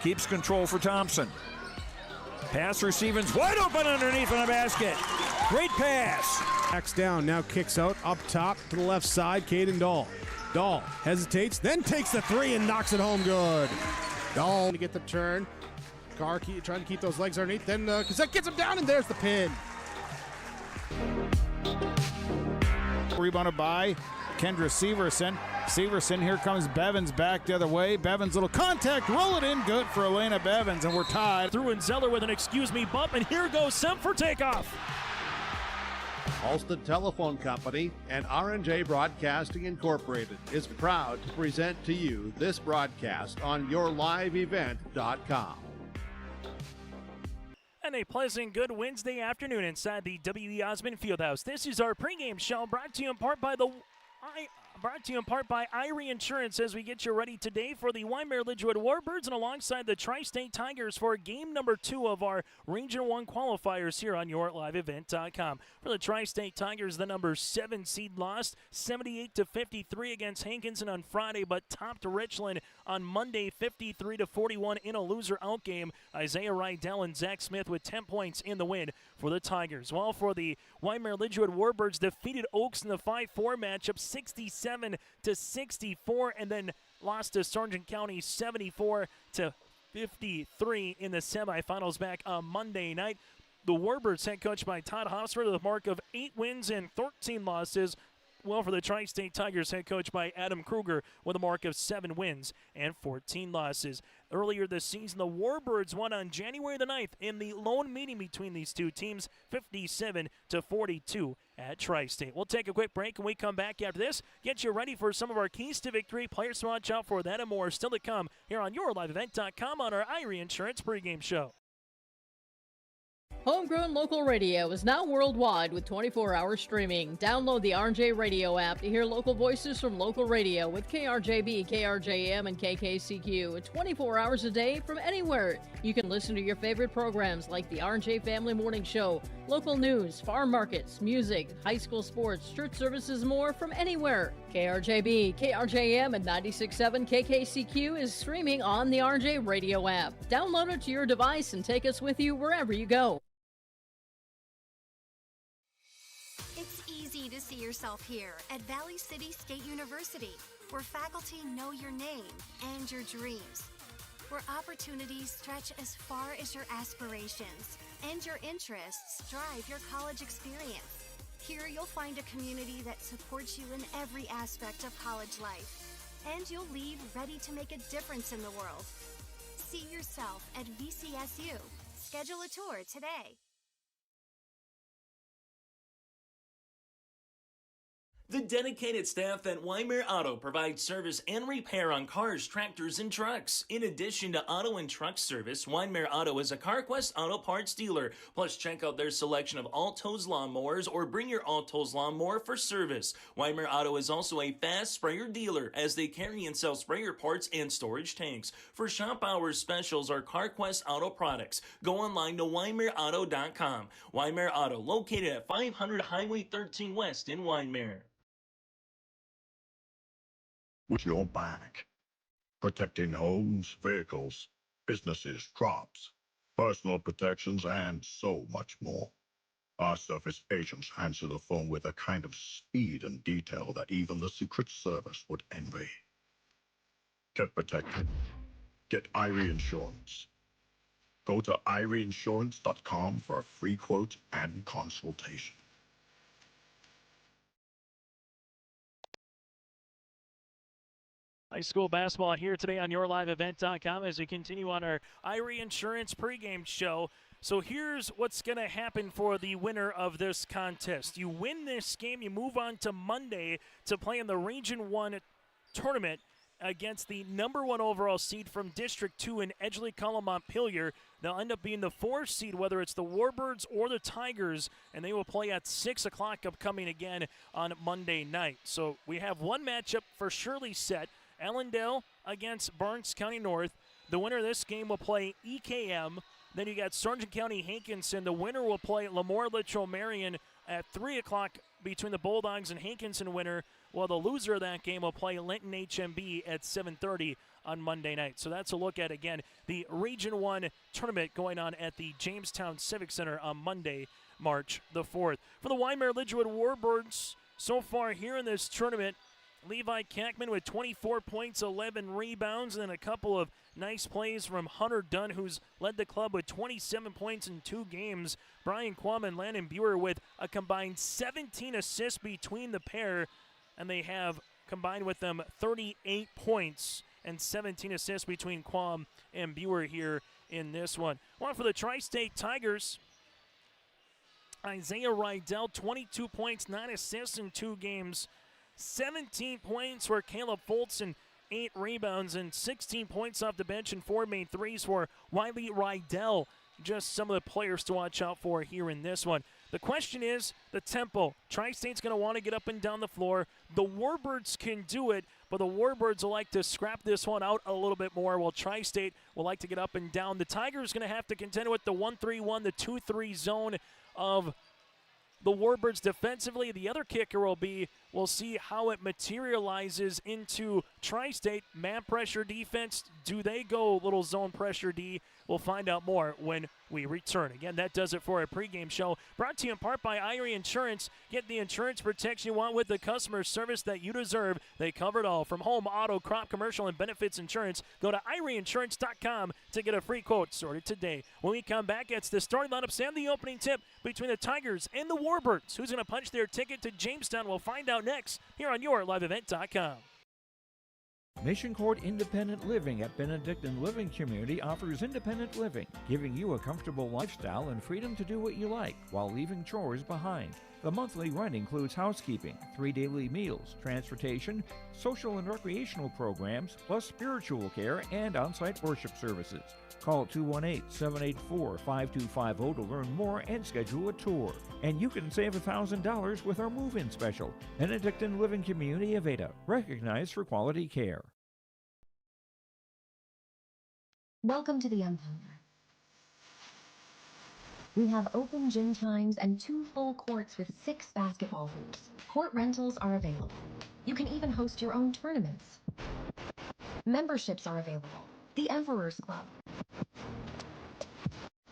Keeps control for Thompson. Pass receiving's wide open underneath in the basket. Great pass. Backs down, now kicks out, up top to the left side, Caden Dahl. Dahl hesitates, then takes the three and knocks it home good. Dahl to get the turn. Carr trying to keep those legs underneath, then Cassette gets him down, and there's the pin. Rebounded by Kendra Severson. Severson, here comes Bevins back the other way. Bevins, little contact, roll it in, good for Elena Bevins, and we're tied. Through and Zeller with an excuse me bump, and here goes Sem for takeoff. Halsted Telephone Company and R&J Broadcasting Incorporated is proud to present to you this broadcast on yourliveevent.com. And a pleasant good Wednesday afternoon inside the W.E. Osmond Fieldhouse. This is our pregame show brought to you in part by Irie Insurance as we get you ready today for the Wyndmere-Lidgerwood Warbirds and alongside the Tri-State Tigers for game number 2 of our Region 1 qualifiers here on yourliveevent.com. For the Tri-State Tigers, the number 7 seed lost 78-53 against Hankinson on Friday, but topped Richland on Monday 53-41 in a loser-out game. Isaiah Rydell and Zach Smith with 10 points in the win for the Tigers. While for the Wyndmere-Lidgerwood Warbirds, defeated Oaks in the 5-4 matchup 67-64 and then lost to Sargent County 74-53 in the semifinals back on Monday night. The Warbirds, head coached by Todd Hofstra, with a mark of 8 wins and 13 losses. Well, for the Tri-State Tigers, head coached by Adam Kruger, with a mark of 7 wins and 14 losses. Earlier this season, the Warbirds won on January the 9th in the lone meeting between these two teams, 57-42 at Tri-State. We'll take a quick break, and we come back after this. Get you ready for some of our keys to victory. Players to watch out for, that and more still to come here on yourliveevent.com on our Irie Insurance pregame show. Homegrown local radio is now worldwide with 24-hour streaming. Download the RJ Radio app to hear local voices from local radio with KRJB, KRJM, and KKCQ 24 hours a day from anywhere. You can listen to your favorite programs like the RJ Family Morning Show, local news, farm markets, music, high school sports, church services, more from anywhere. KRJB, KRJM, and 96.7 KKCQ is streaming on the RJ Radio app. Download it to your device and take us with you wherever you go. To see yourself here at Valley City State University, where faculty know your name and your dreams, where opportunities stretch as far as your aspirations and your interests drive your college experience. Here you'll find a community that supports you in every aspect of college life, and you'll leave ready to make a difference in the world. See yourself at VCSU. Schedule a tour today. The dedicated staff at Wyndmere Auto provides service and repair on cars, tractors, and trucks. In addition to auto and truck service, Wyndmere Auto is a CarQuest auto parts dealer. Plus, check out their selection of Alto's lawnmowers or bring your Alto's lawnmower for service. Wyndmere Auto is also a fast sprayer dealer as they carry and sell sprayer parts and storage tanks. For shop hours specials or CarQuest auto products, go online to WyndmereAuto.com. Wyndmere Auto, located at 500 Highway 13 West in Wyndmere. With your back, protecting homes, vehicles, businesses, crops, personal protections, and so much more. Our surface agents answer the phone with a kind of speed and detail that even the Secret Service would envy. Get protected. Get Irie Insurance. Go to IrieInsurance.com for a free quote and consultation. High school basketball here today on yourliveevent.com as we continue on our Irie Insurance pregame show. So here's what's going to happen for the winner of this contest. You win this game, you move on to Monday to play in the Region 1 tournament against the number 1 overall seed from District 2 in Edgeley-Cullom-Montpelier. They'll end up being the 4th seed, whether it's the Warbirds or the Tigers, and they will play at 6 o'clock upcoming again on Monday night. So we have one matchup for surely set. Allendale against Barnes County North. The winner of this game will play EKM. Then you got Sargent County Hankinson. The winner will play Lemoore-Litchfield Marion at 3 o'clock between the Bulldogs and Hankinson winner, while the loser of that game will play Linton HMB at 7:30 on Monday night. So that's a look at, again, the Region 1 tournament going on at the Jamestown Civic Center on Monday, March the 4th. For the Wyndmere-Lidgerwood Warbirds, so far here in this tournament, Levi Kackman with 24 points, 11 rebounds, and then a couple of nice plays from Hunter Dunn, who's led the club with 27 points in 2 games. Brian Quam and Landon Buer with a combined 17 assists between the pair, and they have combined with them 38 points and 17 assists between Quam and Buer here in this one. One for the Tri-State Tigers, Isaiah Rydell, 22 points, 9 assists in 2 games. 17 points for Caleb Foltzen, 8 rebounds, and 16 points off the bench and 4 made threes for Wiley Rydell. Just some of the players to watch out for here in this one. The question is the tempo. Tri-State's going to want to get up and down the floor. The Warbirds can do it, but the Warbirds will like to scrap this one out a little bit more, while Tri-State will like to get up and down. The Tigers going to have to contend with the 1-3-1, the 2-3 zone of the Warbirds defensively. The other kicker will be, we'll see how it materializes into Tri-State. Man pressure defense, do they go little zone pressure D? We'll find out more when we return. Again, that does it for our pregame show. Brought to you in part by Irie Insurance. Get the insurance protection you want with the customer service that you deserve. They cover it all, from home, auto, crop, commercial, and benefits insurance. Go to IrieInsurance.com to get a free quote sorted today. When we come back, it's the starting lineups and the opening tip between the Tigers and the Warbirds. Who's going to punch their ticket to Jamestown? We'll find out next here on YourLiveEvent.com. Mission Court Independent Living at Benedictine Living Community offers independent living, giving you a comfortable lifestyle and freedom to do what you like while leaving chores behind. The monthly rent includes housekeeping, 3 daily meals, transportation, social and recreational programs, plus spiritual care and on-site worship services. Call 218-784-5250 to learn more and schedule a tour. And you can save $1,000 with our move-in special. Benedictine Living Community of Ada, recognized for quality care. Welcome to the Empire. We have open gym times and 2 full courts with 6 basketball hoops. Court rentals are available. You can even host your own tournaments. Memberships are available. The Emperor's Club.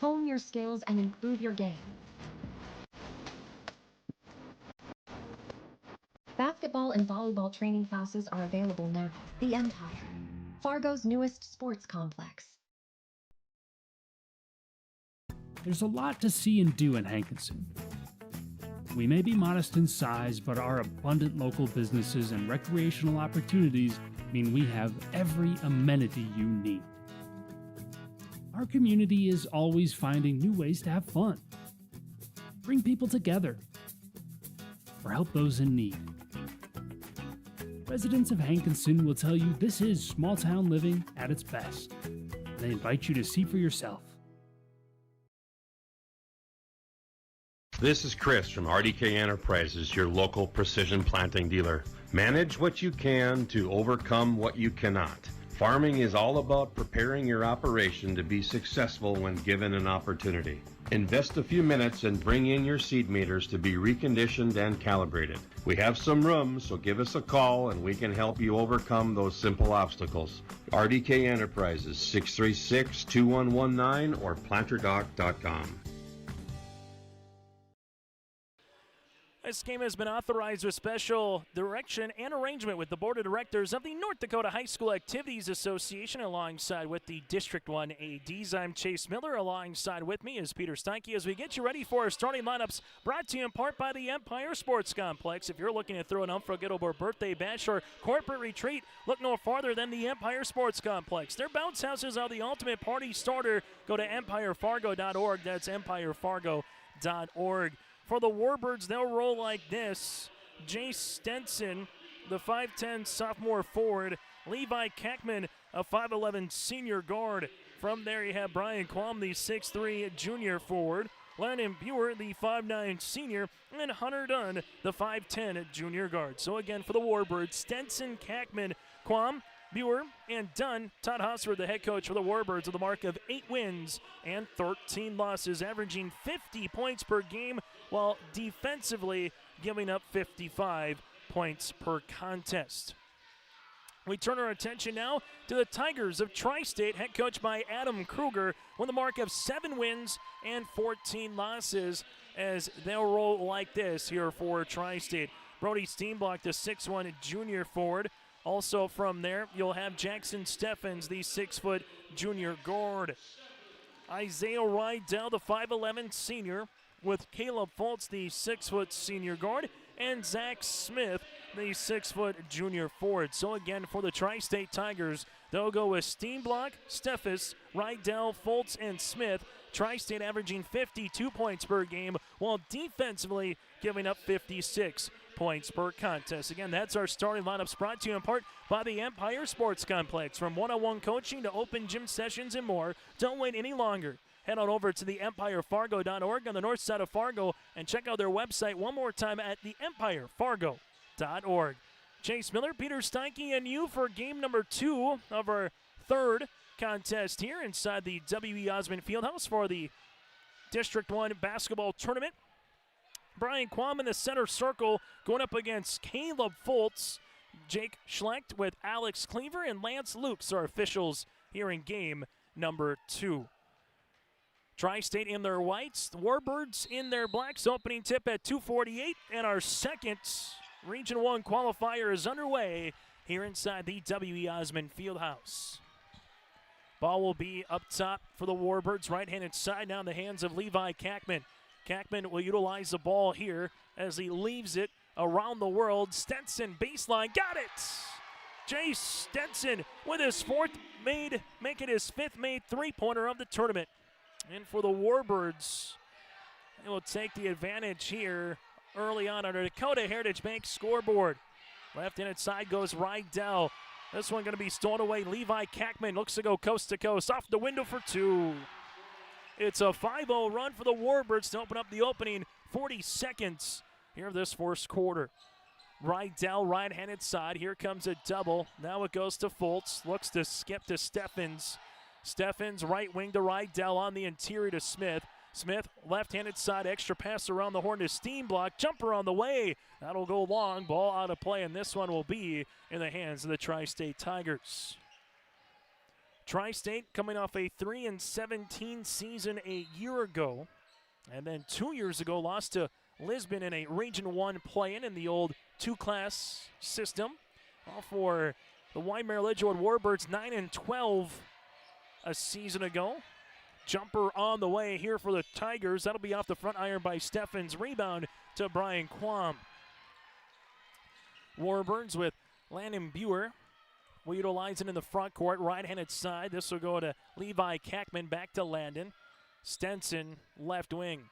Hone your skills and improve your game. Basketball and volleyball training classes are available now. The Empire, Fargo's newest sports complex. There's a lot to see and do in Hankinson. We may be modest in size, but our abundant local businesses and recreational opportunities mean we have every amenity you need. Our community is always finding new ways to have fun, bring people together, or help those in need. Residents of Hankinson will tell you this is small town living at its best. They invite you to see for yourself. This is Chris from RDK Enterprises, your local precision planting dealer. Manage what you can to overcome what you cannot. Farming is all about preparing your operation to be successful when given an opportunity. Invest a few minutes and bring in your seed meters to be reconditioned and calibrated. We have some room, so give us a call and we can help you overcome those simple obstacles. RDK Enterprises, 636-2119 or planterdoc.com. This game has been authorized with special direction and arrangement with the Board of Directors of the North Dakota High School Activities Association, alongside with the District 1 ADs. I'm Chase Miller. Alongside with me is Peter Steinke as we get you ready for our starting lineups, brought to you in part by the Empire Sports Complex. If you're looking to throw an unforgettable birthday bash or corporate retreat, look no farther than the Empire Sports Complex. Their bounce houses are the ultimate party starter. Go to empirefargo.org. That's empirefargo.org. For the Warbirds, they'll roll like this. Jay Stenson, the 5'10 sophomore forward. Levi Kackman, a 5'11 senior guard. From there, you have Brian Quam, the 6'3 junior forward. Landon Buer, the 5'9 senior. And Hunter Dunn, the 5'10 junior guard. So again, for the Warbirds, Stenson, Kackman, Quam, Buer, and Dunn. Todd Hosford, the head coach for the Warbirds, with a mark of 8 wins and 13 losses, averaging 50 points per game, while defensively giving up 55 points per contest. We turn our attention now to the Tigers of Tri-State, head coached by Adam Kruger, with a mark of 7 wins and 14 losses, as they'll roll like this here for Tri-State. Brody Steenblock, the 6'1" junior forward. Also from there, you'll have Jackson Steffens, the 6-foot junior guard. Isaiah Rydell, the 5'11" senior, with Caleb Fultz, the 6-foot senior guard, and Zach Smith, the 6-foot junior forward. So again, for the Tri-State Tigers, they'll go with Steenblock, Steffes, Rydell, Fultz, and Smith. Tri-State averaging 52 points per game, while defensively giving up 56 points per contest. Again, that's our starting lineups, brought to you in part by the Empire Sports Complex. From one-on-one coaching to open gym sessions and more, don't wait any longer. Head on over to the EmpireFargo.org on the north side of Fargo and check out their website one more time at theempirefargo.org. Chase Miller, Peter Steinke, and you for game number 2 of our third contest here inside the W.E. Osmond Fieldhouse for the District 1 basketball tournament. Brian Quam in the center circle going up against Caleb Fultz. Jake Schlecht with Alex Cleaver and Lance Lukes are officials here in game number 2. Tri-State in their whites, the Warbirds in their blacks. Opening tip at 2:48, and our second Region 1 qualifier is underway here inside the W.E. Osmond Fieldhouse. Ball will be up top for the Warbirds, right-handed side, now in the hands of Levi Kackman. Kackman will utilize the ball here as he leaves it around the world. Stenson, baseline, got it! Jay Stenson with his make it his 5th made three-pointer of the tournament. And for the Warbirds, they will take the advantage here early on our Dakota Heritage Bank scoreboard. Left-handed side goes Rydell. This one going to be stolen away. Levi Kackman looks to go coast to coast. Off the window for 2. It's a 5-0 run for the Warbirds to open up the opening 40 seconds here of this first quarter. Rydell, right-handed side. Here comes a double. Now it goes to Fultz. Looks to skip to Steffens. Steffens, right wing to Rydell, on the interior to Smith. Smith, left-handed side, extra pass around the horn to Steenblock. Jumper on the way. That'll go long. Ball out of play, and this one will be in the hands of the Tri-State Tigers. Tri-State coming off a 3-17 season a year ago. And then 2 years ago, lost to Lisbon in a Region 1 play-in in the old 2-class system. All for the Wyndmere-Lidgerwood Warbirds, 9-12 a season ago. Jumper on the way here for the Tigers. That'll be off the front iron by Steffens. Rebound to Brian Quam. Warbirds with Landon Buer. Will utilize it in the front court, right-handed side. This will go to Levi Kackman, back to Landon. Stenson, left wing.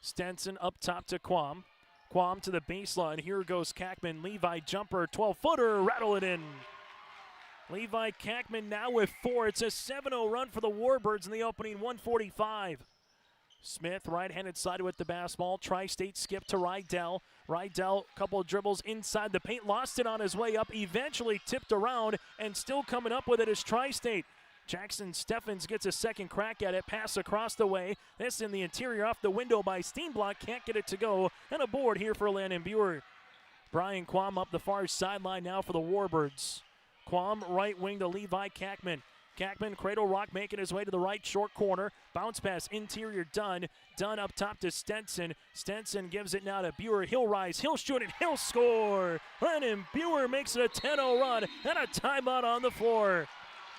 Stenson up top to Quam. Quam to the baseline. Here goes Kackman. Levi jumper, 12-footer, rattle it in. Levi Kackman now with 4. It's a 7-0 run for the Warbirds in the opening 145. Smith, right-handed side with the basketball. Tri-State skip to Rydell. Rydell, couple of dribbles inside the paint. Lost it on his way up. Eventually tipped around, and still coming up with it is Tri-State. Jackson Steffens gets a second crack at it. Pass across the way. This in the interior, off the window by Steenblock. Can't get it to go. And a board here for Landon Buer. Brian Quam up the far sideline now for the Warbirds. Quam, right wing to Levi Kackman. Kackman, cradle rock, making his way to the right short corner. Bounce pass, interior Dunn. Dunn up top to Stenson. Stenson gives it now to Buer. He'll rise, he'll shoot it, he'll score. Landon Buer makes it a 10-0 run and a timeout on the floor.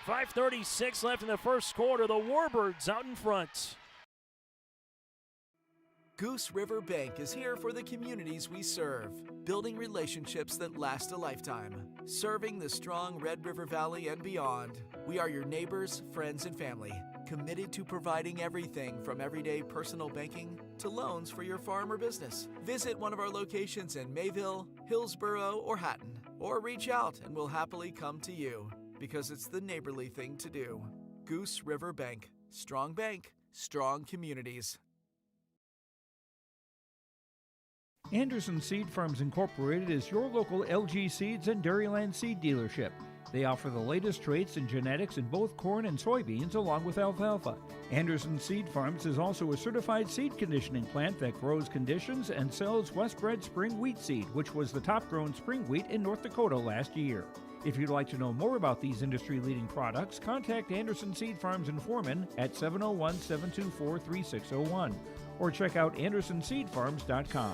5:36 left in the first quarter. The Warbirds out in front. Goose River Bank is here for the communities we serve, building relationships that last a lifetime. Serving the strong Red River Valley and beyond, we are your neighbors, friends, and family, committed to providing everything from everyday personal banking to loans for your farm or business. Visit one of our locations in Mayville, Hillsborough, or Hatton, or reach out and we'll happily come to you, because it's the neighborly thing to do. Goose River Bank, strong communities. Anderson Seed Farms Incorporated is your local LG Seeds and Dairyland seed dealership. They offer the latest traits and genetics in both corn and soybeans, along with alfalfa. Anderson Seed Farms is also a certified seed conditioning plant that grows, conditions, and sells Westbred Spring Wheat Seed, which was the top-grown spring wheat in North Dakota last year. If you'd like to know more about these industry-leading products, contact Anderson Seed Farms in Foreman at 701-724-3601 or check out andersonseedfarms.com.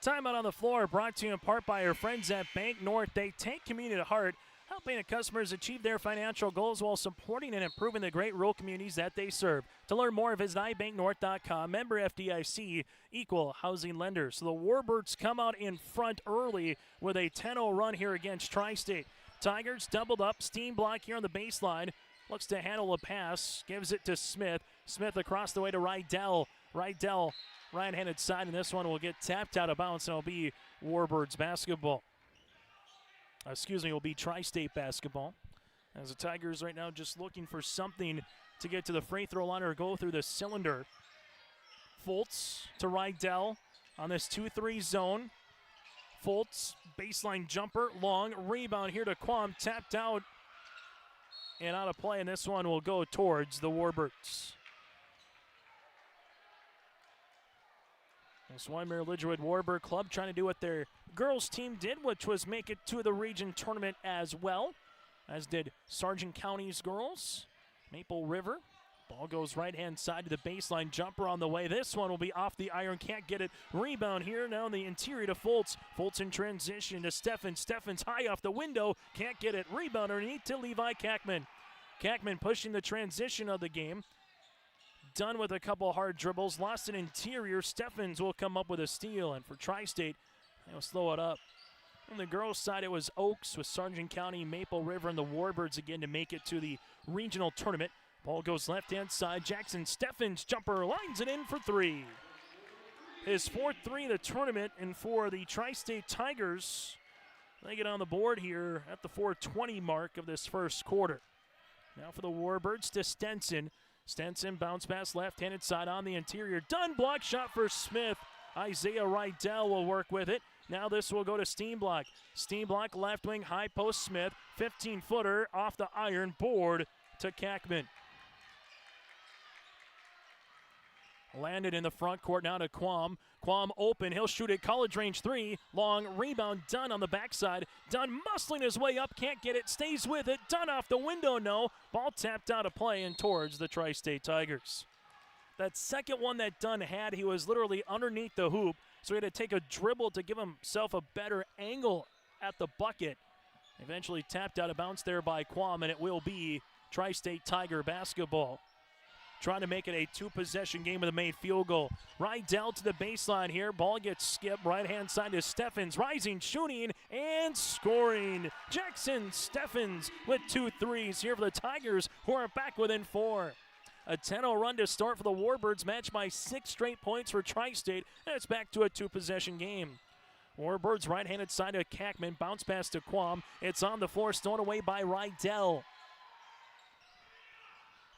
Timeout on the floor brought to you in part by our friends at Bank North. They take community to heart, helping the customers achieve their financial goals while supporting and improving the great rural communities that they serve. To learn more, visit ibanknorth.com. Member FDIC, equal housing lender. So the Warbirds come out in front early with a 10-0 run here against Tri-State. Tigers doubled up, steam block here on the baseline. Looks to handle a pass, gives it to Smith. Smith across the way to Rydell. Rydell, right-handed side, and this one will get tapped out of bounds, and it'll be Warbirds basketball. Will be Tri-State basketball. As the Tigers right now just looking for something to get to the free throw line or go through the cylinder. Fultz to Rydell on this 2-3 zone. Fultz, baseline jumper, long rebound here to Quam, tapped out and out of play, and this one will go towards the Warbirds. This Wyndmere-Lidgerwood Warbird Club trying to do what their girls team did, which was make it to the region tournament as well, as did Sargent County's girls. Maple River. Ball goes right-hand side to the baseline. Jumper on the way. This one will be off the iron. Can't get it. Rebound here now in the interior to Fultz. Fultz in transition to Steffens. Steffens high off the window. Can't get it. Rebound underneath to Levi Kackman. Kackman pushing the transition of the game. Done with a couple hard dribbles. Lost an interior. Steffens will come up with a steal. And for Tri-State, they'll slow it up. On the girls' side, it was Oaks with Sargent County, Maple River, and the Warbirds again to make it to the regional tournament. Ball goes left-hand side. Jackson Steffens jumper lines it in for three. His fourth three of the tournament, and for the Tri-State Tigers, they get on the board here at the 4:20 mark of this first quarter. Now for the Warbirds to Stenson. Stenson bounce pass left-handed side on the interior. Done, block shot for Smith. Isaiah Rydell will work with it. Now this will go to Steenblock. Steenblock left wing, high post Smith. 15-footer off the iron, board to Kackman. Landed in the front court now to Quam. Quam open, he'll shoot at college range three. Long rebound, Dunn on the backside. Dunn muscling his way up, can't get it, stays with it. Dunn off the window, no. Ball tapped out of play and towards the Tri-State Tigers. That second one that Dunn had, he was literally underneath the hoop, so he had to take a dribble to give himself a better angle at the bucket. Eventually tapped out of bounds there by Quam, and it will be Tri-State Tiger basketball. Trying to make it a two-possession game with a made field goal. Rydell to the baseline here. Ball gets skipped. Right-hand side to Steffens. Rising, shooting, and scoring. Jackson Steffens with 2 threes here for the Tigers, who are back within 4. A 10-0 run to start for the Warbirds, matched by 6 straight points for Tri-State, and it's back to a two-possession game. Warbirds right-handed side to Kackman. Bounce pass to Quam. It's on the floor, stolen away by Rydell.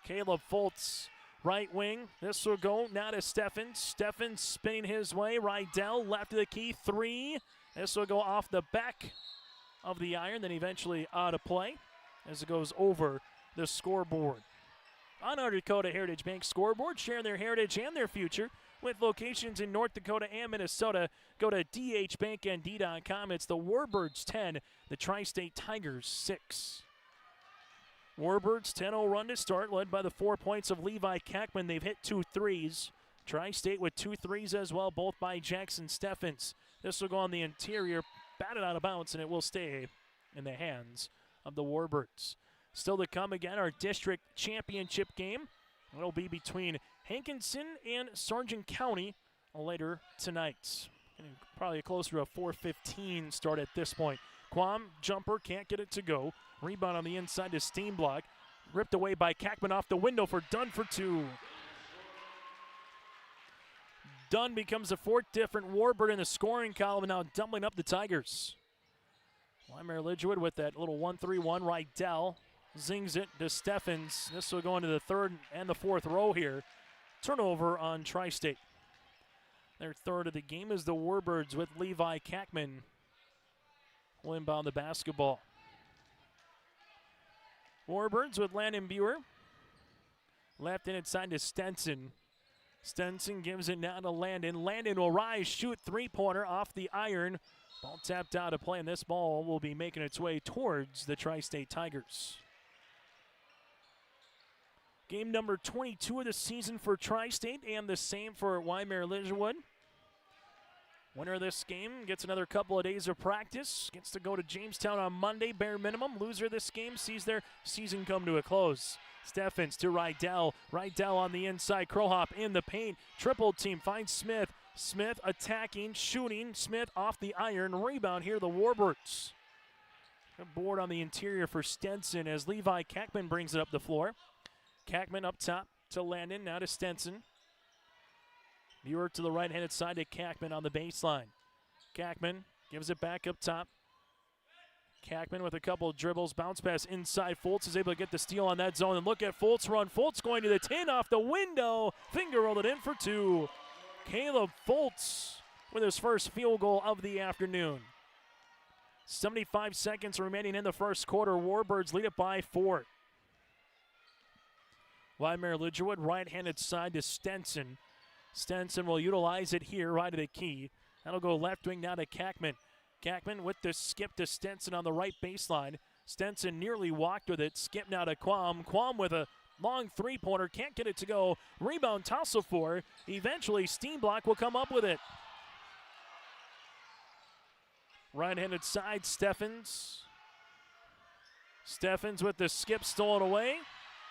Caleb Fultz, right wing. This will go now to Steffens. Steffens spinning his way. Rydell left of the key, 3. This will go off the back of the iron, then eventually out of play as it goes over the scoreboard. On our Dakota Heritage Bank scoreboard, sharing their heritage and their future with locations in North Dakota and Minnesota. Go to dhbanknd.com. It's the Warbirds 10, the Tri-State Tigers 6. Warbirds 10-0 run to start, led by the 4 points of Levi Kackman. They've hit 2 threes. Tri-State with 2 threes as well, both by Jackson Steffens. This will go on the interior, batted out of bounds, and it will stay in the hands of the Warbirds. Still to come again, our district championship game. It'll be between Hankinson and Sargent County later tonight. Getting probably closer to a 4:15 start at this point. Quam, jumper, can't get it to go. Rebound on the inside to Steenblock. Ripped away by Kackman off the window for Dunn for 2. Dunn becomes the 4th different Warbird in the scoring column, and now doubling up the Tigers. Wyndmere-Lidgerwood with that little 1-3-1. Rydell zings it to Steffens. This will go into the 3rd and the 4th row here. Turnover on Tri-State. Their 3rd of the game is the Warbirds with Levi Kackman will inbound the basketball. Warbirds with Landon Buer. Left in inside to Stenson. Stenson gives it now to Landon. Landon will rise, shoot three-pointer off the iron. Ball tapped out of play, and this ball will be making its way towards the Tri-State Tigers. Game number 22 of the season for Tri-State, and the same for Wyndmere-Lidgerwood. Winner of this game gets another couple of days of practice, gets to go to Jamestown on Monday, bare minimum. Loser of this game sees their season come to a close. Steffens to Rydell. Rydell on the inside. Crowhop in the paint. Triple team finds Smith. Smith attacking, shooting. Smith off the iron. Rebound here, the Warbirds. A board on the interior for Stenson as Levi Kackman brings it up the floor. Kackman up top to Landon, now to Stenson. Muir to the right-handed side to Kackman on the baseline. Kackman gives it back up top. Kackman with a couple of dribbles. Bounce pass inside. Fultz is able to get the steal on that zone. And look at Fultz run. Fultz going to the tin off the window. Finger rolled it in for two. Caleb Fultz with his first field goal of the afternoon. 75 seconds remaining in the first quarter. Warbirds lead it by 4. Wyndmere-Lidgerwood right-handed side to Stenson. Stenson will utilize it here right at the key. That'll go left wing now to Kackman. Kackman with the skip to Stenson on the right baseline. Stenson nearly walked with it. Skip now to Quam. Quam with a long three-pointer. Can't get it to go. Rebound tussle for. Eventually Steenblock will come up with it. Right-handed side, Steffens. Steffens with the skip stolen away.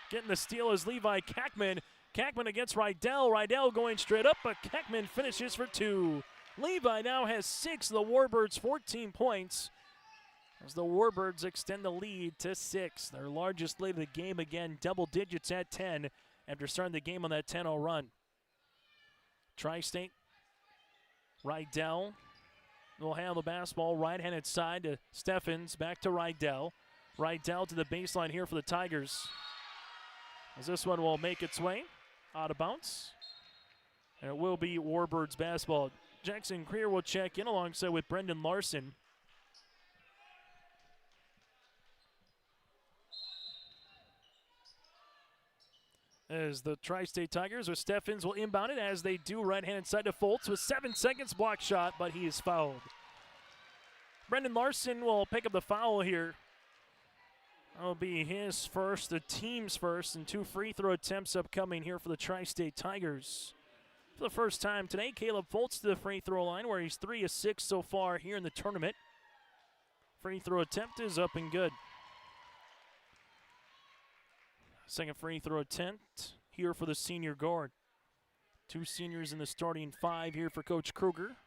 Getting the steal is Levi Kackman. Kackman against Rydell. Rydell going straight up, but Kackman finishes for 2. Levi now has 6. The Warbirds 14 points as the Warbirds extend the lead to 6. Their largest lead of the game, again, double digits at 10 after starting the game on that 10-0 run. Tri-State, Rydell will handle the basketball. Right-handed side to Steffens. Back to Rydell. Rydell to the baseline here for the Tigers. As this one will make its way out of bounds. And it will be Warbirds basketball. Jackson Creer will check in alongside with Brendan Larson. As the Tri-State Tigers with Steffens will inbound it as they do right-handed side to Fultz with 7 seconds block shot, but he is fouled. Brendan Larson will pick up the foul here. That'll be his first, the team's first, and 2 free throw attempts upcoming here for the Tri-State Tigers. For the first time today, Caleb Fultz to the free throw line where he's 3 of 6 so far here in the tournament. Free throw attempt is up and good. Second free throw attempt here for the senior guard. 2 seniors in the starting 5 here for Coach Kruger.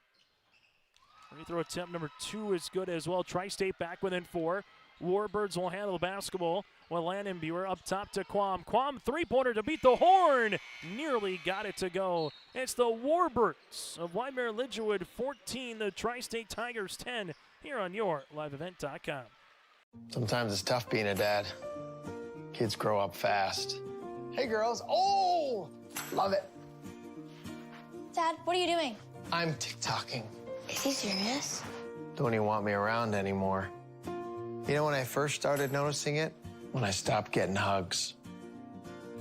Free throw attempt number 2 is good as well. Tri-State back within 4. Warbirds will handle the basketball with Landon Buer up top to Quam. Quam three-pointer to beat the horn. Nearly got it to go. It's the Warbirds of Wyndmere-Lidgerwood 14, the Tri-State Tigers 10 here on YourLiveEvent.com. Sometimes it's tough being a dad. Kids grow up fast. Hey girls, oh, love it. Dad, what are you doing? I'm TikToking. Is he serious? Don't even want me around anymore. You know when I first started noticing it? When I stopped getting hugs.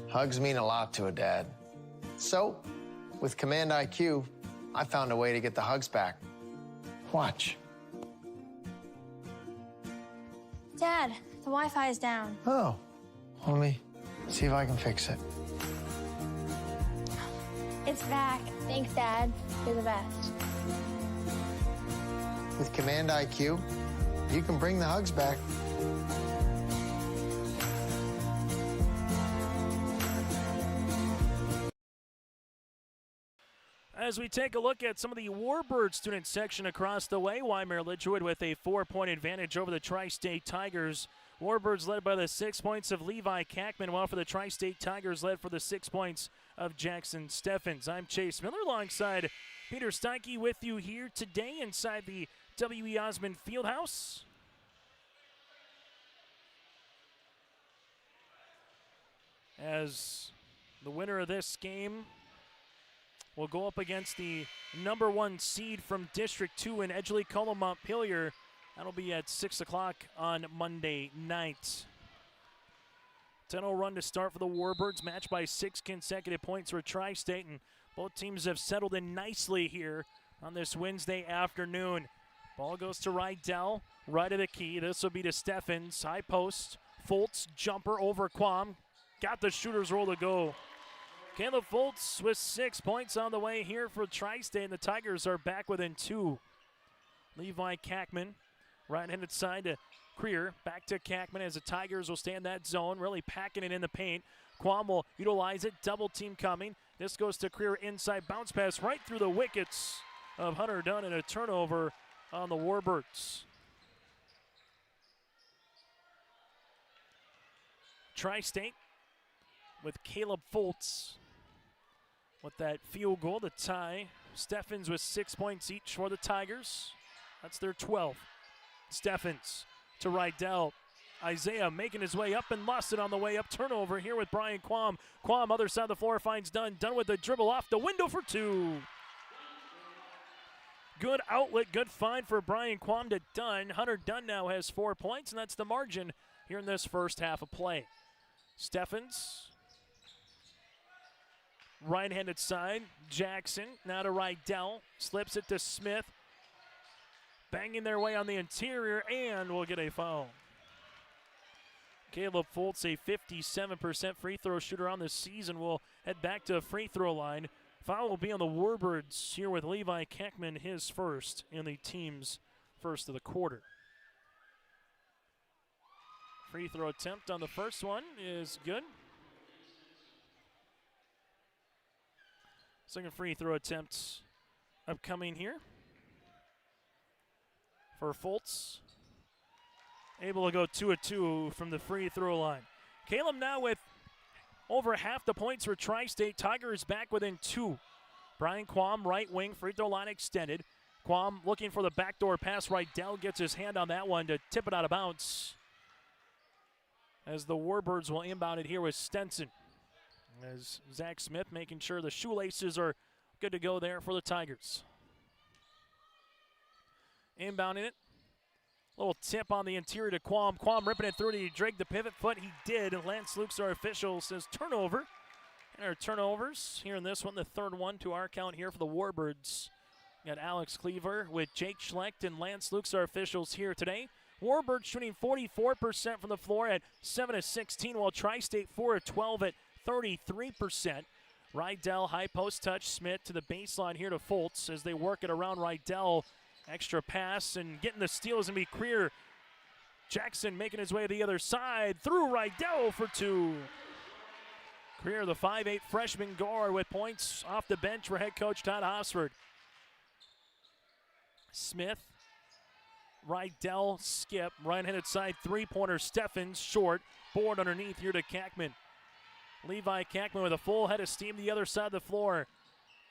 Hugs mean a lot to a dad. So, with Command IQ, I found a way to get the hugs back. Watch. Dad, the Wi-Fi is down. Oh, let me see if I can fix it. It's back. Thanks, Dad. You're the best. With Command IQ, you can bring the hugs back. As we take a look at some of the Warbird student section across the way, Wyndmere-Lidgerwood with a 4-point advantage over the Tri-State Tigers. Warbirds led by the 6 points of Levi Kackman, while for the Tri-State Tigers led for the 6 points of Jackson Steffens. I'm Chase Miller alongside Peter Steinke with you here today inside the W.E. Osmond Fieldhouse. As the winner of this game will go up against the number 1 seed from District 2 in Edgeley-Colomont-Pillier. That'll be at 6 o'clock on Monday night. 10-0 run to start for the Warbirds, matched by 6 consecutive points for Tri-State. And Both teams have settled in nicely here on this Wednesday afternoon. Ball goes to Rydell, right of the key. This will be to Steffens, high post. Foltz, jumper over Quam. Got the shooter's roll to go. Caleb Foltz with 6 points on the way here for Tri-State, and the Tigers are back within 2. Levi Kackman, right-handed side to Creer. Back to Kackman as the Tigers will stay in that zone, really packing it in the paint. Quam will utilize it, double team coming. This goes to Creer inside, bounce pass right through the wickets of Hunter Dunn, and a turnover on the Warbirds. Tri-State with Caleb Foltz with that field goal to tie. Steffens with 6 points each for the Tigers. That's their 12. Steffens to Rydell. Isaiah making his way up and lost it on the way up. Turnover here with Brian Quam. Quam, other side of the floor, finds Dunn. Dunn with the dribble off the window for 2. Good outlet, good find for Brian Quam to Dunn. Hunter Dunn now has 4 points, and that's the margin here in this first half of play. Steffens, right-handed side. Jackson now to Rydell. Slips it to Smith. Banging their way on the interior, and will get a foul. Caleb Foltz, a 57% free throw shooter on this season, will head back to the free throw line. Foul will be on the Warbirds here with Levi Kackman, his first, and the team's first of the quarter. Free throw attempt on the first one is good. Second free throw attempt upcoming here for Foltz. Able to go 2 of 2 from the free throw line. Caleb now with over half the points for Tri-State. Tigers back within 2. Brian Quam, right wing, free throw line extended. Quam looking for the backdoor pass. Rydell gets his hand on that one to tip it out of bounds. As the Warbirds will inbound it here with Stenson. As Zach Smith making sure the shoelaces are good to go there for the Tigers. Inbounding it. Little tip on the interior to Quam. Quam ripping it through. Did he drag the pivot foot? He did. And Lance Lukes, our official, says turnover. And our turnovers here in this one, the third one to our count here for the Warbirds. Got Alex Cleaver with Jake Schlecht and Lance Lukes, our officials here today. Warbirds shooting 44% from the floor at 7 of 16, while Tri-State 4 of 12 at 33%. Rydell, high post touch. Smith to the baseline here to Foltz as they work it around Rydell. Extra pass and getting the steal is going to be Creer. Jackson making his way to the other side through Rydell for 2. Creer, the 5'8 freshman guard with points off the bench for head coach Todd Hosford. Smith, Rydell, skip, right-handed side three-pointer. Steffens short, board underneath here to Kackman. Levi Kackman with a full head of steam the other side of the floor.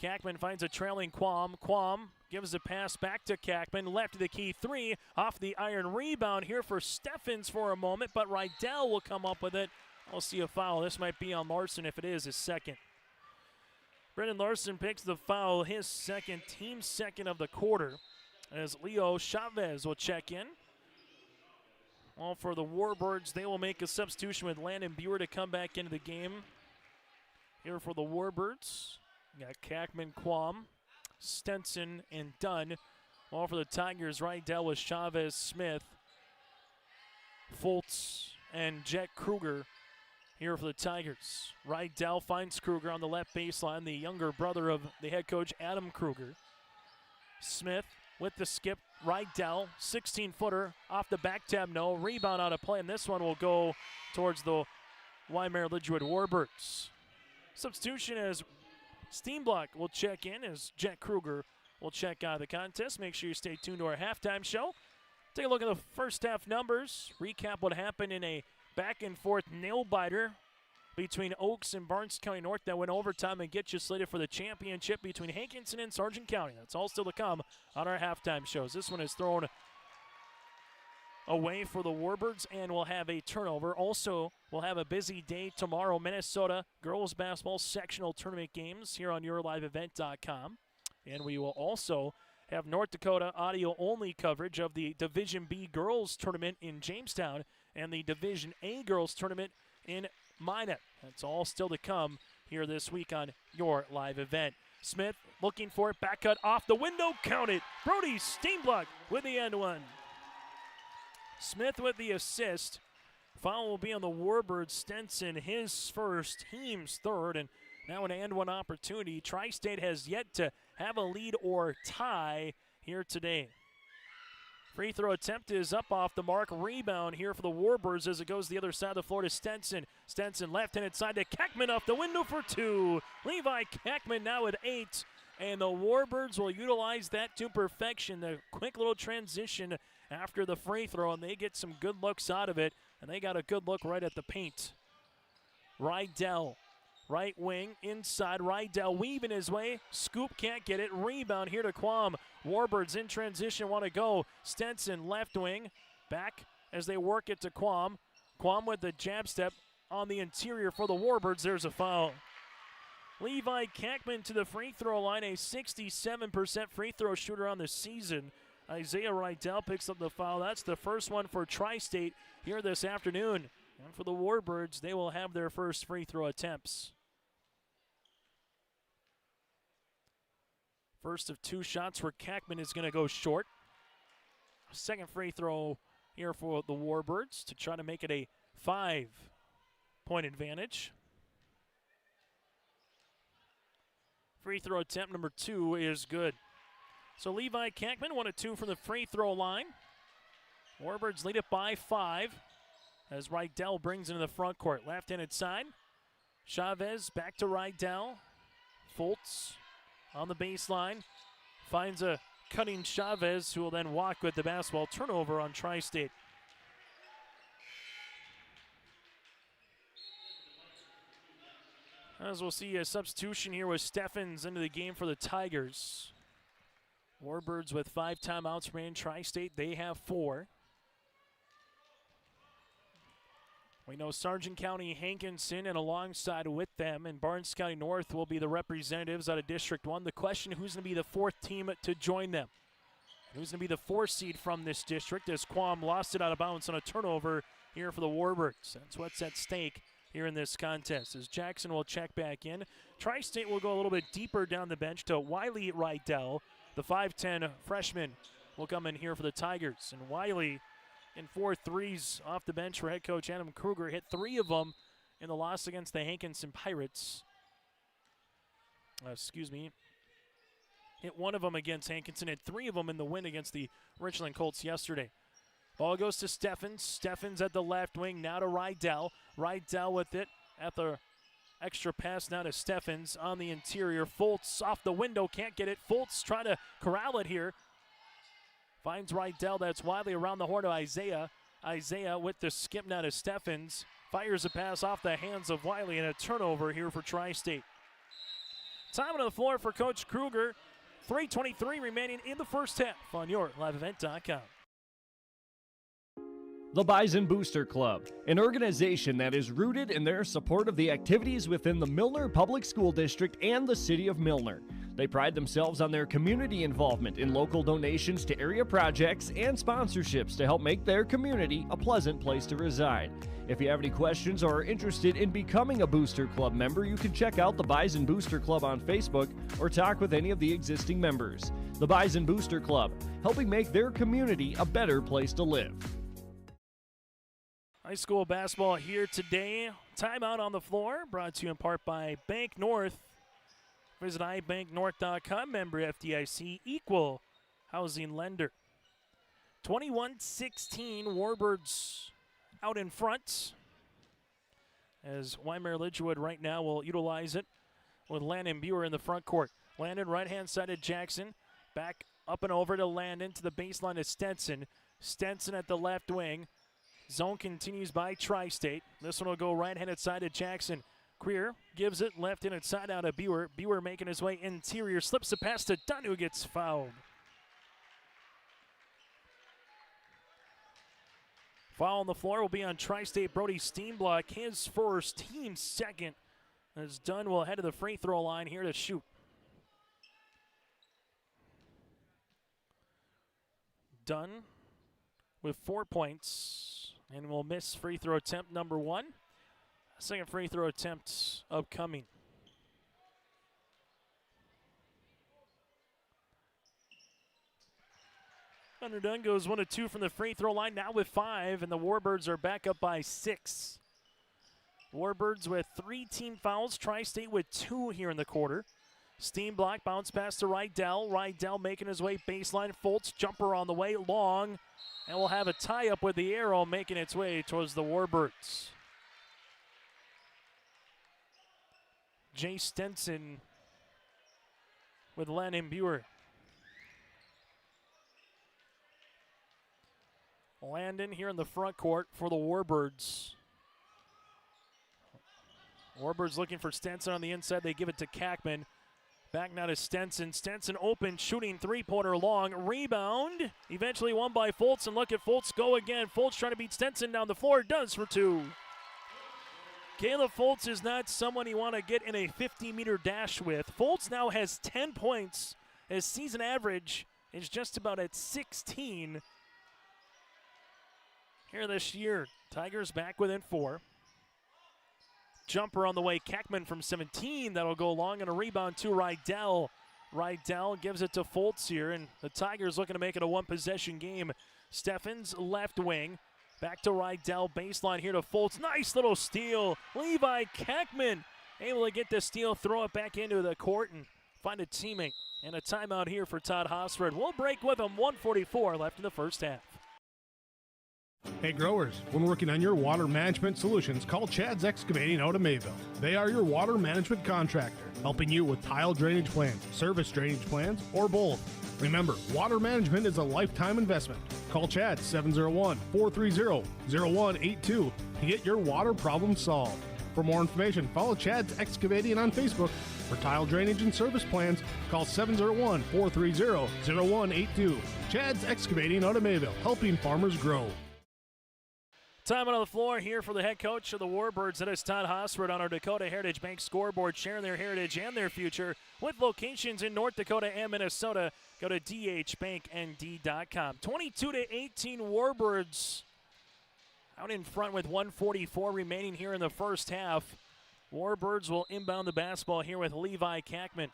Kackman finds a trailing Quam. Quam gives the pass back to Kackman. Left of the key 3 off the iron rebound here for Steffens for a moment, but Rydell will come up with it. I'll see a foul. This might be on Larson if it is his second. Brendan Larson picks the foul, his second, team second of the quarter, as Leo Chavez will check in. Well, for the Warbirds, they will make a substitution with Landon Buer to come back into the game. Here for the Warbirds, we got Kackman, Quam, Stenson, and Dunn. All for the Tigers, Rydell with Chavez, Smith, Foltz, and Jet Kruger. Here for the Tigers. Rydell finds Kruger on the left baseline, the younger brother of the head coach, Adam Kruger. Smith with the skip. Rydell, 16-footer, off the back tab, no. Rebound out of play, and this one will go towards the Wyndmere-Lidgerwood Warbirds. Substitution as Steenblock will check in, as Jet Kruger will check out of the contest. Make sure you stay tuned to our halftime show. Take a look at the first half numbers. Recap what happened in a back-and-forth nail-biter between Oaks and Barnes County North that went overtime and get you slated for the championship between Hankinson and Sargent County. That's all still to come on our halftime shows. This one is thrown away for the Warbirds and will have a turnover. Also, we'll have a busy day tomorrow. Minnesota girls basketball sectional tournament games here on YourLiveEvent.com. And we will also have North Dakota audio-only coverage of the Division B girls tournament in Jamestown and the Division A girls tournament in Minot. That's all still to come here this week on Your Live Event. Smith looking for it, back cut off the window, counted. Brody Steenblock with the end one. Smith with the assist. Foul will be on the Warbirds. Stenson, his first, team's third, and now an and one opportunity. Tri-State has yet to have a lead or tie here today. Free throw attempt is up off the mark. Rebound here for the Warbirds as it goes the other side of the floor to Stenson. Stenson left-handed side to Keckman off the window for two. Levi Keckman now at 8, and the Warbirds will utilize that to perfection. The quick little transition after the free throw, and they get some good looks out of it, and they got a good look right at the paint. Rydell, right wing, inside. Rydell weaving his way. Scoop can't get it. Rebound here to Quam. Warbirds in transition want to go. Stenson left wing. Back as they work it to Quam. Quam with the jab step on the interior for the Warbirds. There's a foul. Levi Keckman to the free throw line, a 67% free throw shooter on the season. Isaiah Rydell picks up the foul. That's the first one for Tri-State here this afternoon. And for the Warbirds, they will have their first free throw attempts. First of two shots for Keckman is going to go short. Second free throw here for the Warbirds to try to make it a 5-point advantage. Free throw attempt number 2 is good. So Levi Keckman, 1 of 2 from the free throw line. Warbirds lead it by 5 as Rydell brings into the front court. Left-handed side. Chavez back to Rydell. Fultz on the baseline. Finds a cutting Chavez who will then walk with the basketball. Turnover on Tri-State. As we'll see a substitution here with Steffens into the game for the Tigers. Warbirds with 5 timeouts remaining. Tri-State, they have 4. We know Sargent County, Hankinson, and alongside with them, and Barnes County North will be the representatives out of District 1. The question, who's going to be the 4th team to join them? Who's going to be the 4th seed from this district as Quam lost it out of bounds on a turnover here for the Warbirds. That's what's at stake here in this contest as Jackson will check back in. Tri-State will go a little bit deeper down the bench to Wiley Rydell. The 5'10 freshman will come in here for the Tigers. And Wiley in 4 threes off the bench for head coach Adam Kruger. Hit 3 of them in the loss against the Hankinson Pirates. Hit 1 of them against Hankinson. Hit 3 of them in the win against the Richland Colts yesterday. Ball goes to Steffens. Steffens at the left wing, now to Rydell. Rydell with it at the extra pass now to Steffens on the interior. Fultz off the window, can't get it. Fultz trying to corral it here. Finds Rydell, that's Wiley around the horn to Isaiah. Isaiah with the skip now to Steffens. Fires a pass off the hands of Wiley and a turnover here for Tri-State. Time on the floor for Coach Kruger. 3:23 remaining in the first half on YourLiveEvent.com. The Bison Booster Club, an organization that is rooted in their support of the activities within the Milner Public School District and the City of Milner. They pride themselves on their community involvement in local donations to area projects and sponsorships to help make their community a pleasant place to reside. If you have any questions or are interested in becoming a Booster Club member, you can check out the Bison Booster Club on Facebook or talk with any of the existing members. The Bison Booster Club, helping make their community a better place to live. High school basketball here today. Timeout on the floor, brought to you in part by Bank North. Visit ibanknorth.com, member FDIC, equal housing lender. 21-16, Warbirds out in front. As Wyndmere-Lidgerwood right now will utilize it with Landon Buer in the front court. Landon right-hand side to Jackson. Back up and over to Landon to the baseline to Stenson. Stenson at the left wing. Zone continues by Tri-State. This one will go right-handed side to Jackson. Creer gives it left-handed side out to Buer. Buer making his way interior. Slips the pass to Dunn, who gets fouled. Foul on the floor will be on Tri-State Brody Steenblock. His first, team second. As Dunn will head to the free throw line here to shoot. Dunn with 4 points. And will miss free throw attempt number 1. Second free throw attempt upcoming. Underdone goes 1 of 2 from the free throw line, now with 5, and the Warbirds are back up by 6. Warbirds with 3 team fouls, Tri-State with 2 here in the quarter. Steam block, bounce pass to Rydell. Rydell making his way baseline. Fultz, jumper on the way, long. And we'll have a tie-up with the arrow making its way towards the Warbirds. Jay Stenson with Landon Buer. Landon here in the front court for the Warbirds. Warbirds looking for Stenson on the inside. They give it to Kackman. Back now to Stenson. Stenson open, shooting three-pointer long. Rebound. Eventually won by Fultz, and look at Fultz go again. Fultz trying to beat Stenson down the floor. Does for 2. Caleb Fultz is not someone you want to get in a 50-meter dash with. Fultz now has 10 points. His season average is just about at 16 here this year. Tigers back within 4. Jumper on the way, Kackman from 17. That'll go long, and a rebound to Rydell. Rydell gives it to Fultz here, and the Tigers looking to make it a one-possession game. Steffens, left wing. Back to Rydell, baseline here to Fultz. Nice little steal. Levi Kackman able to get the steal, throw it back into the court, and find a teammate. And a timeout here for Todd Hosford. We'll break with him. 1:44 left in the first half. Hey growers, when working on your water management solutions, call Chad's Excavating out of Mayville. They are your water management contractor, helping you with tile drainage plans, service drainage plans, or both. Remember, water management is a lifetime investment. Call Chad 701-430-0182 to get your water problem solved. For more information, follow Chad's Excavating on Facebook. For tile drainage and service plans, call 701-430-0182. Chad's Excavating out of Mayville, helping farmers grow. Time on the floor here for the head coach of the Warbirds. That is Todd Hosford on our Dakota Heritage Bank scoreboard, sharing their heritage and their future with locations in North Dakota and Minnesota. Go to dhbanknd.com. 22-18 Warbirds out in front with 1:44 remaining here in the first half. Warbirds will inbound the basketball here with Levi Kackman.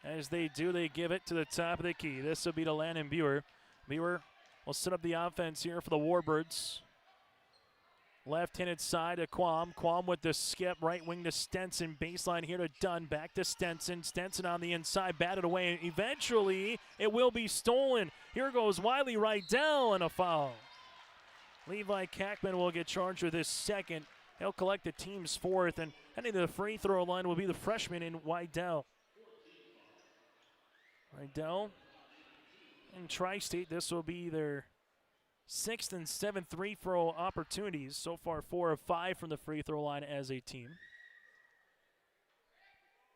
As they do, they give it to the top of the key. This will be to Landon Buer. Buer will set up the offense here for the Warbirds. Left-handed side to Quam. Quam with the skip. Right wing to Stenson. Baseline here to Dunn. Back to Stenson. Stenson on the inside. Batted away. And eventually, it will be stolen. Here goes Wiley Rydell and a foul. Levi Kackman will get charged with his second. He'll collect the team's fourth. And heading to the free throw line will be the freshman in Rydell. Rydell. In Tri-State, this will be their 6th and 7th free throw opportunities. So far, 4 of 5 from the free throw line as a team.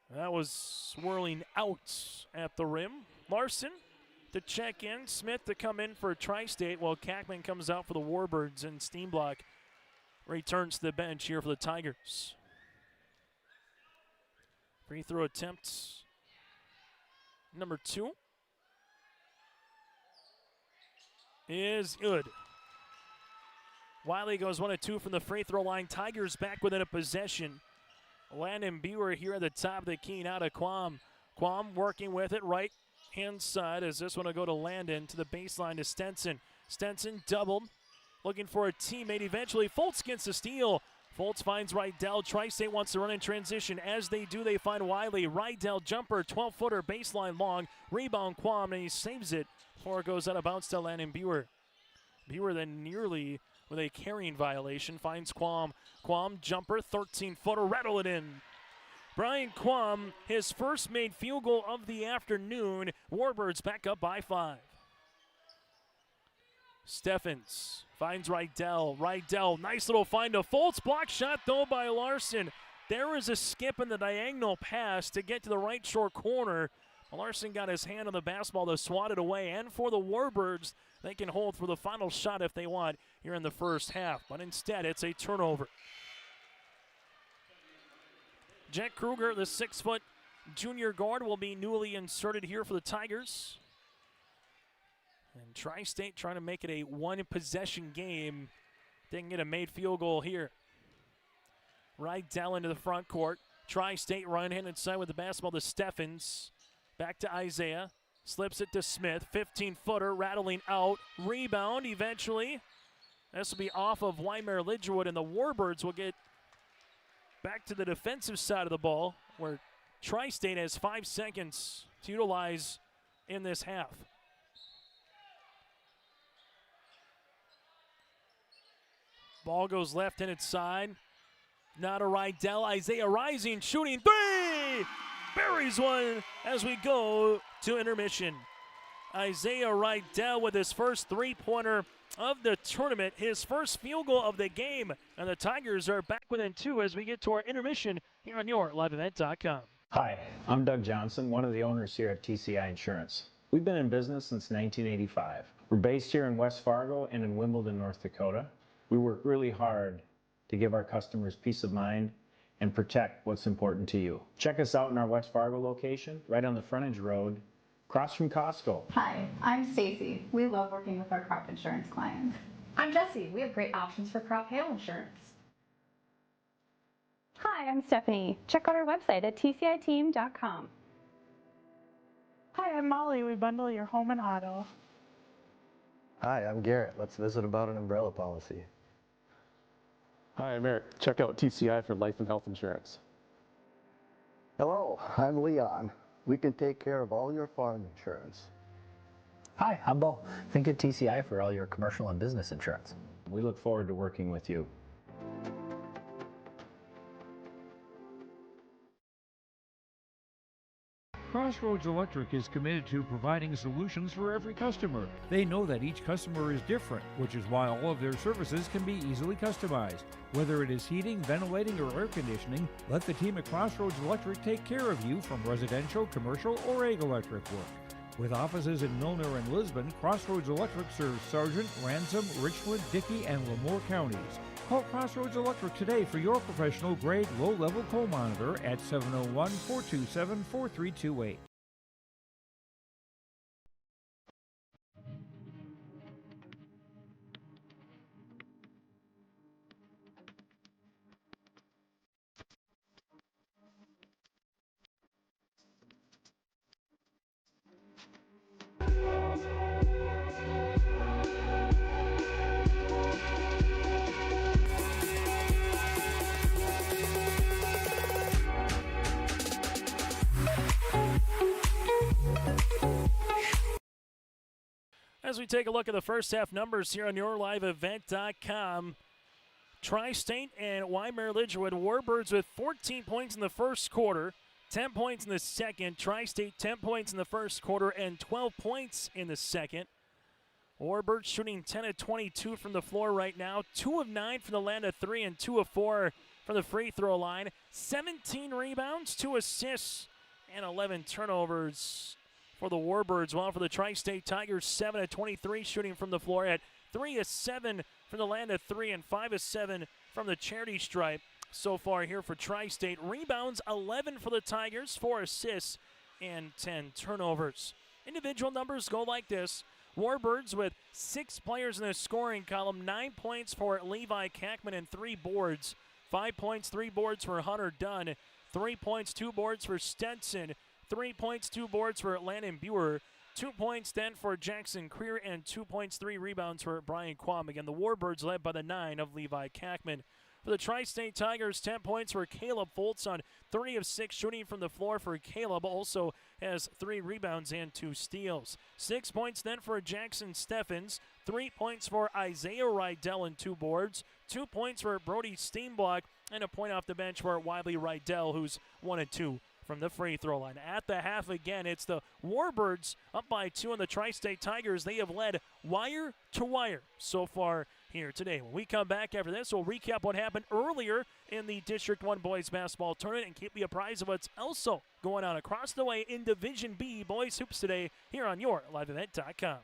That was swirling out at the rim. Larson to check in. Smith to come in for Tri-State while Kackman comes out for the Warbirds, and Steenblock returns to the bench here for the Tigers. Free throw attempt number 2. Is good. Wiley goes 1 of 2 from the free throw line. Tigers back within a possession. Landon Buer here at the top of the key, now to Quam. Quam working with it right hand side as this one will go to Landon to the baseline to Stenson. Stenson doubled, looking for a teammate. Eventually, Fultz gets the steal. Fultz finds Rydell. Tri-State wants to run in transition. As they do, they find Wiley. Rydell jumper, 12-footer, baseline long. Rebound Quam, and he saves it before it goes out of bounds to Landon Buer. Buer then nearly with a carrying violation finds Quam. Quam jumper, 13-footer, rattle it in. Brian Quam, his first made field goal of the afternoon. Warbirds back up by 5. Steffens finds Rydell. Rydell, nice little find to Fultz. Block shot though by Larson. There is a skip in the diagonal pass to get to the right short corner. Larson got his hand on the basketball to swat it away. And for the Warbirds, they can hold for the final shot if they want here in the first half. But instead, it's a turnover. Jack Kruger, the 6-foot junior guard, will be newly inserted here for the Tigers. And Tri-State trying to make it a one-possession game. They can get a made field goal here. Rydell into the front court. Tri-State right-handed side with the basketball to Steffens. Back to Isaiah. Slips it to Smith. 15-footer rattling out. Rebound eventually. This will be off of Wyndmere-Lidgerwood, and the Warbirds will get back to the defensive side of the ball, where Tri-State has 5 seconds to utilize in this half. Ball goes left-handed side. Not a Rydell. Isaiah Rising shooting 3! Buries one as we go to intermission. Isaiah Rydell with his first three-pointer of the tournament, his first field goal of the game, and the Tigers are back within 2 as we get to our intermission here on YourLiveEvent.com. Hi, I'm Doug Johnson, one of the owners here at TCI Insurance. We've been in business since 1985. We're based here in West Fargo and in Wimbledon, North Dakota. We work really hard to give our customers peace of mind and protect what's important to you. Check us out in our West Fargo location, right on the frontage road, across from Costco. Hi, I'm Stacy. We love working with our crop insurance clients. I'm Jessie. We have great options for crop hail insurance. Hi, I'm Stephanie. Check out our website at tciteam.com. Hi, I'm Molly. We bundle your home and auto. Hi, I'm Garrett. Let's visit about an umbrella policy. Hi, I'm Eric. Check out TCI for life and health insurance. Hello, I'm Leon. We can take care of all your farm insurance. Hi, I'm Bo. Think of TCI for all your commercial and business insurance. We look forward to working with you. Crossroads Electric is committed to providing solutions for every customer. They know that each customer is different, which is why all of their services can be easily customized. Whether it is heating, ventilating, or air conditioning, let the team at Crossroads Electric take care of you from residential, commercial, or ag electric work. With offices in Milner and Lisbon, Crossroads Electric serves Sargent, Ransom, Richland, Dickey, and Lemoore counties. Call Crossroads Electric today for your professional-grade low-level coal monitor at 701-427-4328. As we take a look at the first half numbers here on YourLiveEvent.com, Tri-State and Wyndmere-Lidgerwood Warbirds with 14 points in the first quarter, 10 points in the second. Tri-State 10 points in the first quarter and 12 points in the second. Warbirds shooting 10 of 22 from the floor right now, 2 of 9 from the land of 3 and 2 of 4 from the free throw line. 17 rebounds, 2 assists, and 11 turnovers for the Warbirds, while for the Tri-State Tigers, 7 of 23 shooting from the floor at 3 of 7 from the land of 3 and 5 of 7 from the charity stripe so far here for Tri-State. Rebounds 11 for the Tigers, 4 assists, and 10 turnovers. Individual numbers go like this. Warbirds with 6 players in the scoring column, 9 points for Levi Kackman and 3 boards. 5 points, 3 boards for Hunter Dunn. 3 points, 2 boards for Stenson. 3 points, 2 boards for Landon Buer. 2 points then for Jackson Creer, and 2 points, 3 rebounds for Brian Quam. Again, the Warbirds led by the 9 of Levi Kackman. For the Tri-State Tigers, 10 points for Caleb Foltz on 3 of 6 shooting from the floor for Caleb. Also has 3 rebounds and 2 steals. 6 points then for Jackson Steffens. 3 points for Isaiah Rydell and 2 boards. 2 points for Brody Steenblock, and a point off the bench for Wiley Rydell, who's 1 and 2 from the free throw line. At the half again, it's the Warbirds up by 2 on the Tri-State Tigers. They have led wire to wire so far here today. When we come back after this, we'll recap what happened earlier in the District 1 boys basketball tournament and keep you apprised of what's also going on across the way in Division B boys hoops today here on YourLiveEvent.com.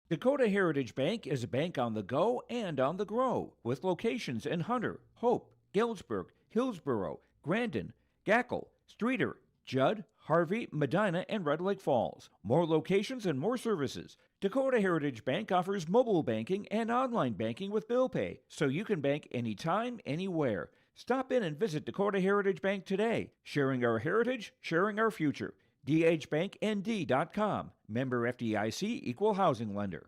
Dakota Heritage Bank is a bank on the go and on the grow, with locations in Hunter, Hope, Galesburg, Hillsborough, Grandin, Gackle, Streeter, Judd, Harvey, Medina, and Red Lake Falls. More locations and more services. Dakota Heritage Bank offers mobile banking and online banking with bill pay, so you can bank anytime, anywhere. Stop in and visit Dakota Heritage Bank today. Sharing our heritage, sharing our future. dhbanknd.com. Member FDIC, Equal Housing Lender.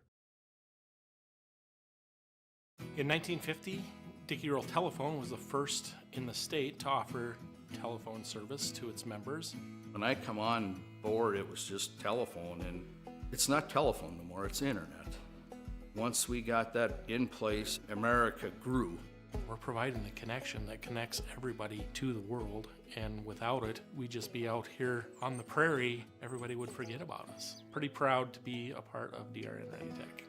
In 1950, Dickey Rural Telephone was the first in the state to offer telephone service to its members. When I come on board, it was just telephone, and it's not telephone no more, it's internet. Once we got that in place, America grew. We're providing the connection that connects everybody to the world, and without it, we'd just be out here on the prairie. Everybody would forget about us. Pretty proud to be a part of DRN Ready-Tech.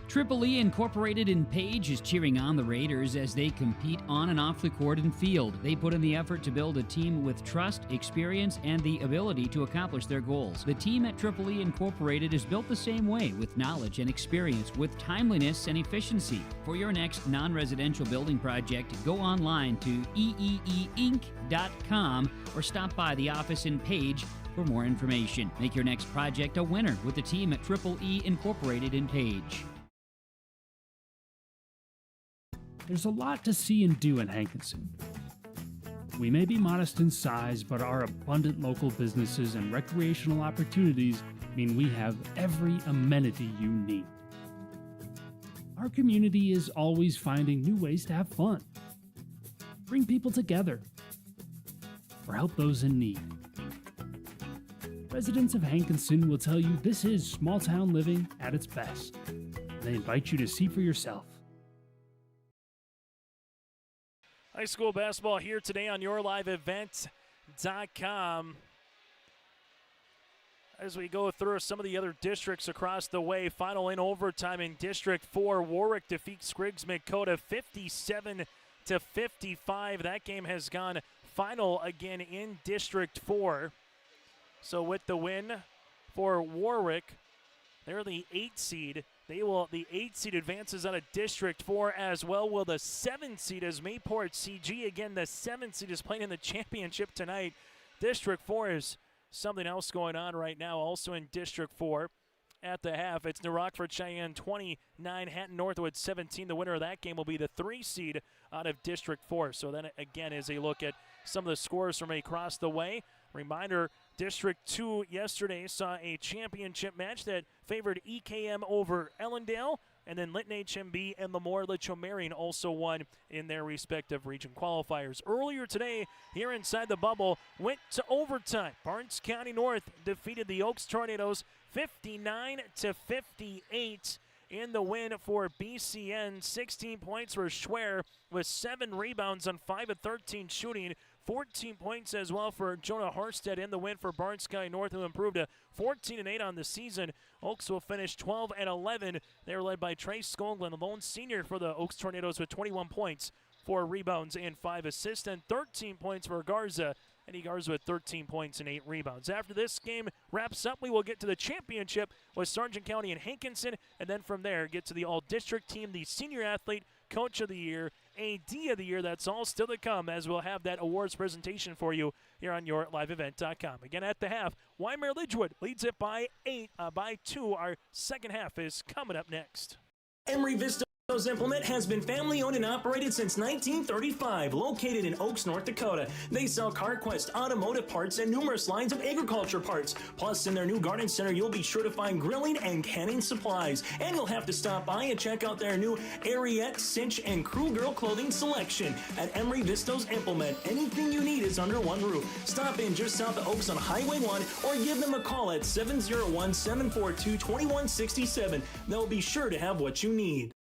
Triple E Incorporated in Page is cheering on the Raiders as they compete on and off the court and field. They put in the effort to build a team with trust, experience, and the ability to accomplish their goals. The team at Triple E Incorporated is built the same way, with knowledge and experience, with timeliness and efficiency. For your next non-residential building project, go online to eeeinc.com or stop by the office in Page for more information. Make your next project a winner with the team at Triple E Incorporated in Page. There's a lot to see and do in Hankinson. We may be modest in size, but our abundant local businesses and recreational opportunities mean we have every amenity you need. Our community is always finding new ways to have fun, bring people together, or help those in need. Residents of Hankinson will tell you this is small town living at its best. They invite you to see for yourself. High school basketball here today on YourLiveEvent.com. As we go through some of the other districts across the way, final in overtime in District 4. Warwick defeats Griggs-Makota 57-55. That game has gone final again in District 4. So with the win for Warwick, they're the 8 seed. The 8 seed advances out of District 4 as well. Will the 7 seed as Mayport CG, again, the 7 seed is playing in the championship tonight. District 4 is something else going on right now. Also in District 4 at the half, it's New Rockford Cheyenne 29, Hatton Northwood 17. The winner of that game will be the 3 seed out of District 4. So then again is a look at some of the scores from across the way. Reminder, District 2 yesterday saw a championship match that favored EKM over Ellendale, and then Lytton HMB and Lemoore-Litchfield-Marion also won in their respective region qualifiers. Earlier today, here inside the bubble, went to overtime. Barnes County North defeated the Oaks Tornadoes 59-58 in the win for BCN. 16 points for Schwer with 7 rebounds on 5 of 13 shooting. 14 points as well for Jonah Horsted in the win for Barnes County North, who improved to 14-8 on the season. Oaks will finish 12-11. They're led by Trey Skoglund, the lone senior for the Oaks Tornadoes, with 21 points, 4 rebounds, and 5 assists, and 13 points for Garza. Eddie Garza with 13 points and 8 rebounds. After this game wraps up, we will get to the championship with Sargent County and Hankinson, and then from there get to the all-district team, the senior athlete, coach of the year, AD of the year. That's all still to come, as we'll have that awards presentation for you here on YourLiveEvent.com. Again, at the half, Wyndmere-Lidgerwood leads it by 2. Our second half is coming up next. Emery Visto's Implement has been family owned and operated since 1935, located in Oaks, North Dakota. They sell CarQuest automotive parts and numerous lines of agriculture parts. Plus, in their new garden center, you'll be sure to find grilling and canning supplies. And you'll have to stop by and check out their new Ariette, Cinch, and Crew Girl clothing selection. At Emery Visto's Implement, anything you need is under one roof. Stop in just south of Oaks on Highway 1 or give them a call at 701-742-2167. They'll be sure to have what you need.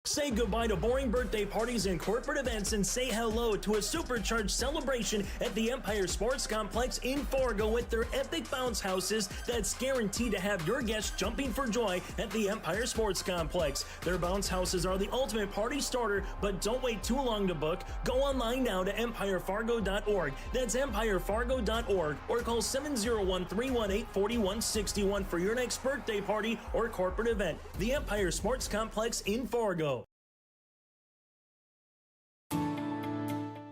Say goodbye to boring birthday parties and corporate events and say hello to a supercharged celebration at the Empire Sports Complex in Fargo with their epic bounce houses that's guaranteed to have your guests jumping for joy at the Empire Sports Complex. Their bounce houses are the ultimate party starter, but don't wait too long to book. Go online now to empirefargo.org. That's empirefargo.org, or call 701-318-4161 for your next birthday party or corporate event. The Empire Sports Complex in Fargo.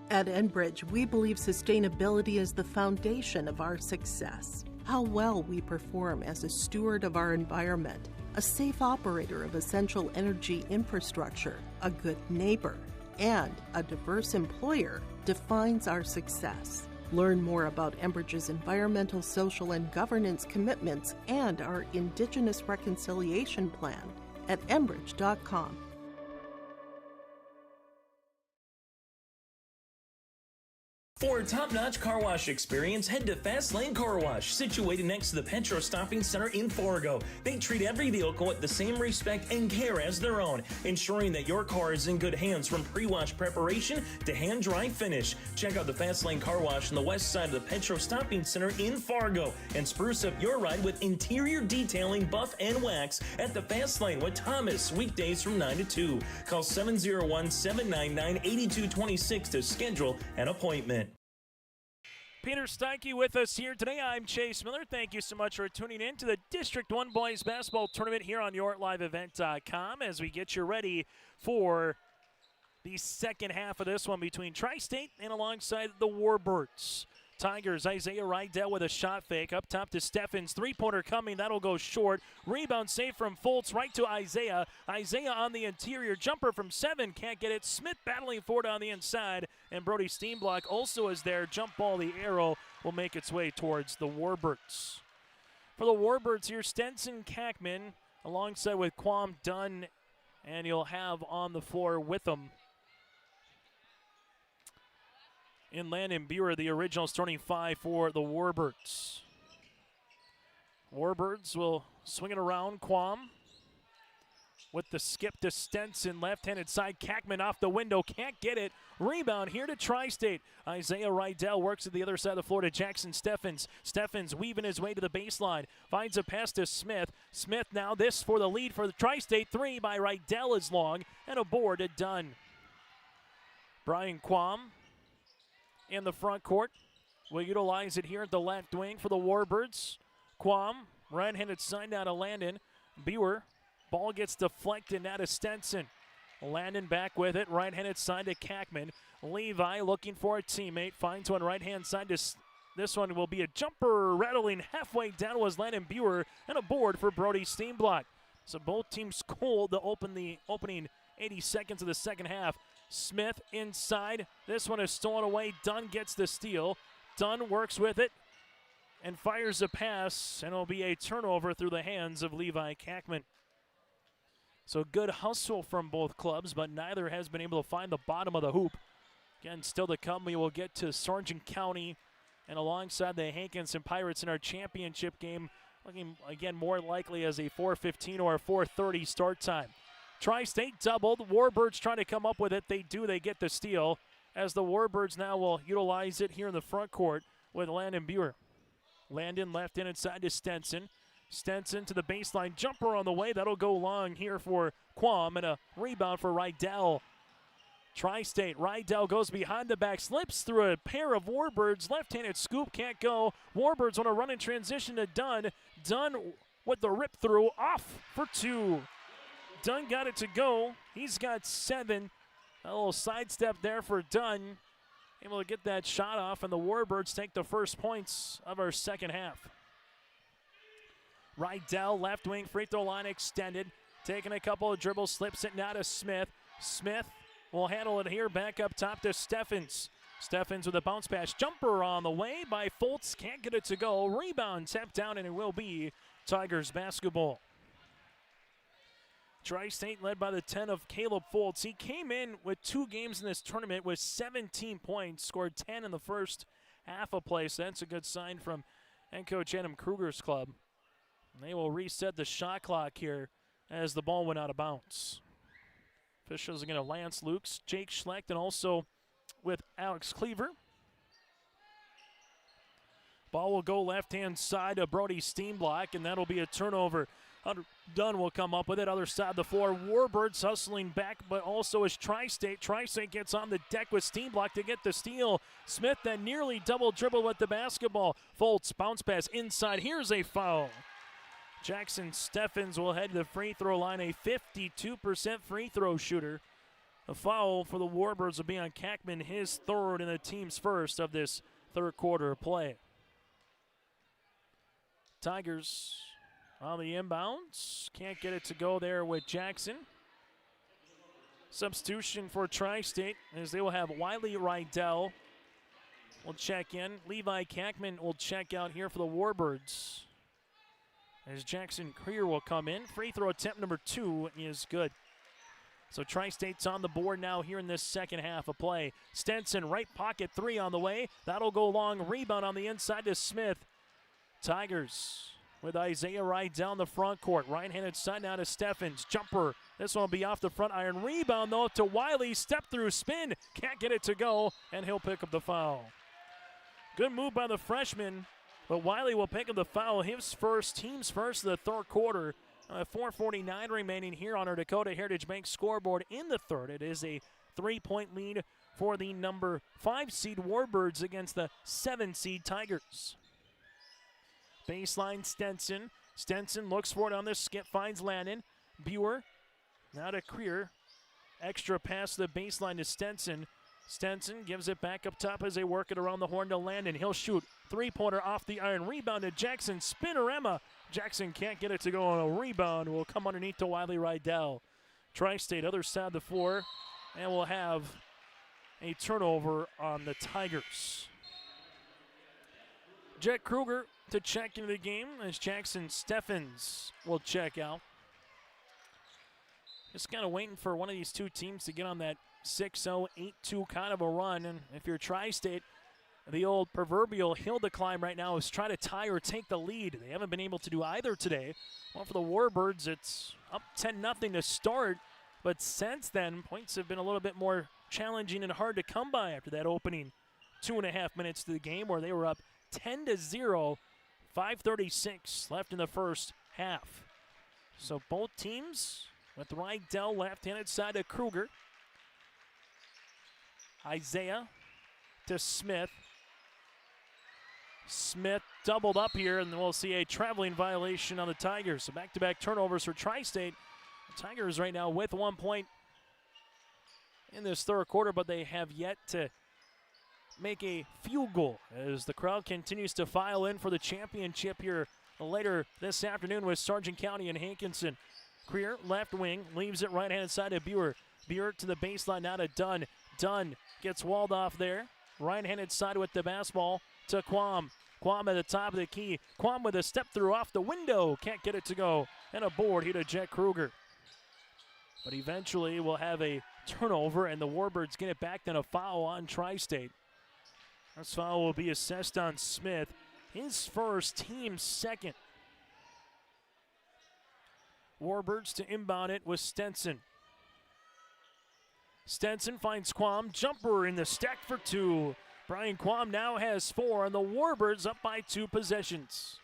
At Enbridge, we believe sustainability is the foundation of our success. How well we perform as a steward of our environment, a safe operator of essential energy infrastructure, a good neighbor, and a diverse employer defines our success. Learn more about Enbridge's environmental, social, and governance commitments and our Indigenous Reconciliation Plan at enbridge.com. For a top-notch car wash experience, head to Fast Lane Car Wash, situated next to the Petro Stopping Center in Fargo. They treat every vehicle with the same respect and care as their own, ensuring that your car is in good hands from pre-wash preparation to hand-dry finish. Check out the Fast Lane Car Wash on the west side of the Petro Stopping Center in Fargo and spruce up your ride with interior detailing, buff, and wax at the Fast Lane with Thomas, weekdays from 9 to 2. Call 701-799-8226 to schedule an appointment. Peter Steike with us here today. I'm Chase Miller. Thank you so much for tuning in to the District 1 Boys Basketball Tournament here on YourLiveEvent.com as we get you ready for the second half of this one between Tri-State and alongside the Warbirds. Tigers, Isaiah Rydell with a shot fake. Up top to Steffens. Three-pointer coming. That'll go short. Rebound save from Fultz right to Isaiah. Isaiah on the interior. Jumper from 7. Can't get it. Smith battling for it on the inside. And Brody Steenblock also is there. Jump ball, the arrow will make its way towards the Warbirds. For the Warbirds here, Stenson Kackman alongside with Quam Dunn. And you'll have on the floor with them in Landon Buer, the original starting five for the Warbirds. Warbirds will swing it around. Quam with the skip to Stenson. Left-handed side. Kackman off the window. Can't get it. Rebound here to Tri-State. Isaiah Rydell works at the other side of the floor to Jackson Steffens. Steffens weaving his way to the baseline. Finds a pass to Smith. Smith now this for the lead for the Tri-State. 3 by Rydell is long. And a board to Dunn. Brian Quam in the front court will utilize it here at the left wing for the Warbirds. Quam, right-handed side now to Landon. Buer, ball gets deflected now to Stenson. Landon back with it, right-handed side to Kackman. Levi looking for a teammate, finds one right-hand side to this one will be a jumper rattling halfway down was Landon Buer and a board for Brody Steenblock. So both teams cold to open the opening 80 seconds of the second half. Smith inside. This one is stolen away. Dunn gets the steal. Dunn works with it and fires a pass, and it'll be a turnover through the hands of Levi Kackman. So good hustle from both clubs, but neither has been able to find the bottom of the hoop. Again, still to come, we will get to Sargent County and alongside the Hankinson Pirates in our championship game, looking again more likely as a 4:15 or a 4:30 start time. Tri-State doubled. Warbirds trying to come up with it. They do. They get the steal as the Warbirds now will utilize it here in the front court with Landon Buer. Landon left in inside to Stenson. Stenson to the baseline. Jumper on the way. That'll go long here for Quam and a rebound for Rydell. Tri-State. Rydell goes behind the back. Slips through a pair of Warbirds. Left-handed scoop. Can't go. Warbirds want to run in transition to Dunn. Dunn with the rip through. Off for 2. Dunn got it to go. He's got 7. A little sidestep there for Dunn. Able to get that shot off, and the Warbirds take the first points of our second half. Rydell, left wing, free throw line extended. Taking a couple of dribbles, slips it now to Smith. Smith will handle it here, back up top to Steffens. Steffens with a bounce pass. Jumper on the way by Fultz. Can't get it to go. Rebound tapped down, and it will be Tigers basketball. Tri-State led by the 10 of Caleb Fultz. He came in with 2 games in this tournament with 17 points, scored 10 in the first half of play. So that's a good sign from head coach Adam Kruger's club. And they will reset the shot clock here as the ball went out of bounds. Officials are going to Lance Lukes, Jake Schlecht, and also with Alex Cleaver. Ball will go left-hand side to Brody Steenblock, and that'll be a turnover. Dunn will come up with it. Other side of the floor. Warbirds hustling back, but also is Tri-State. Tri-State gets on the deck with Steenblock to get the steal. Smith then nearly double dribble with the basketball. Fultz bounce pass inside. Here's a foul. Jackson Steffens will head to the free throw line, a 52% free throw shooter. A foul for the Warbirds will be on Kackman, his third and the team's first of this third quarter play. Tigers on the inbounds. Can't get it to go there with Jackson. Substitution for Tri-State as they will have Wiley Rydell will check in. Levi Kackman will check out here for the Warbirds. As Jackson Creer will come in. Free throw attempt number 2 is good. So Tri-State's on the board now here in this second half of play. Stenson, right pocket 3 on the way. That'll go long. Rebound on the inside to Smith. Tigers with Isaiah Rydell in the front court. Right-handed side now to Steffens. Jumper. This one will be off the front iron. Rebound, though, to Wiley. Step through spin. Can't get it to go, and he'll pick up the foul. Good move by the freshman, but Wiley will pick up the foul. His first, team's first of the third quarter. 4:49 remaining here on our Dakota Heritage Bank scoreboard in the third. It is a 3-point lead for the number 5 seed Warbirds against the 7 seed Tigers. Baseline Stenson. Stenson looks for it on the skip, finds Landon. Buer, now to Creer. Extra pass to the baseline to Stenson. Stenson gives it back up top as they work it around the horn to Landon. He'll shoot. 3-pointer off the iron. Rebound to Jackson. Spinorama. Jackson can't get it to go on a rebound. Will come underneath to Wiley Rydell. Tri-State other side of the floor. And we'll have a turnover on the Tigers. Jet Kruger to check into the game as Jackson Steffens will check out. Just kind of waiting for one of these two teams to get on that 6-0, 8-2 kind of a run. And if you're Tri-State, the old proverbial hill to climb right now is try to tie or take the lead. They haven't been able to do either today. Well, for the Warbirds, it's up 10-0 to start. But since then, points have been a little bit more challenging and hard to come by after that opening 2.5 minutes to the game where they were up 10-0, 5:36 left in the first half. So both teams with Rydell left-handed side to Kruger. Isaiah to Smith. Smith doubled up here, and we'll see a traveling violation on the Tigers. So back-to-back turnovers for Tri-State. The Tigers right now with 1 point in this third quarter, but they have yet to make a field goal as the crowd continues to file in for the championship here later this afternoon with Sargent County and Hankinson. Creer, left wing, leaves it right-hand side to Buer. Buer to the baseline, now to Dunn. Dunn gets walled off there. Right-handed side with the basketball to Quam. Quam at the top of the key. Quam with a step through off the window. Can't get it to go. And a board here to Jet Kruger. But eventually we'll have a turnover, and the Warbirds get it back, then a foul on Tri-State. This foul will be assessed on Smith. His first, team second. Warbirds to inbound it with Stenson. Stenson finds Quam. Jumper in the stack for 2. Brian Quam now has 4, and the Warbirds up by 2 possessions.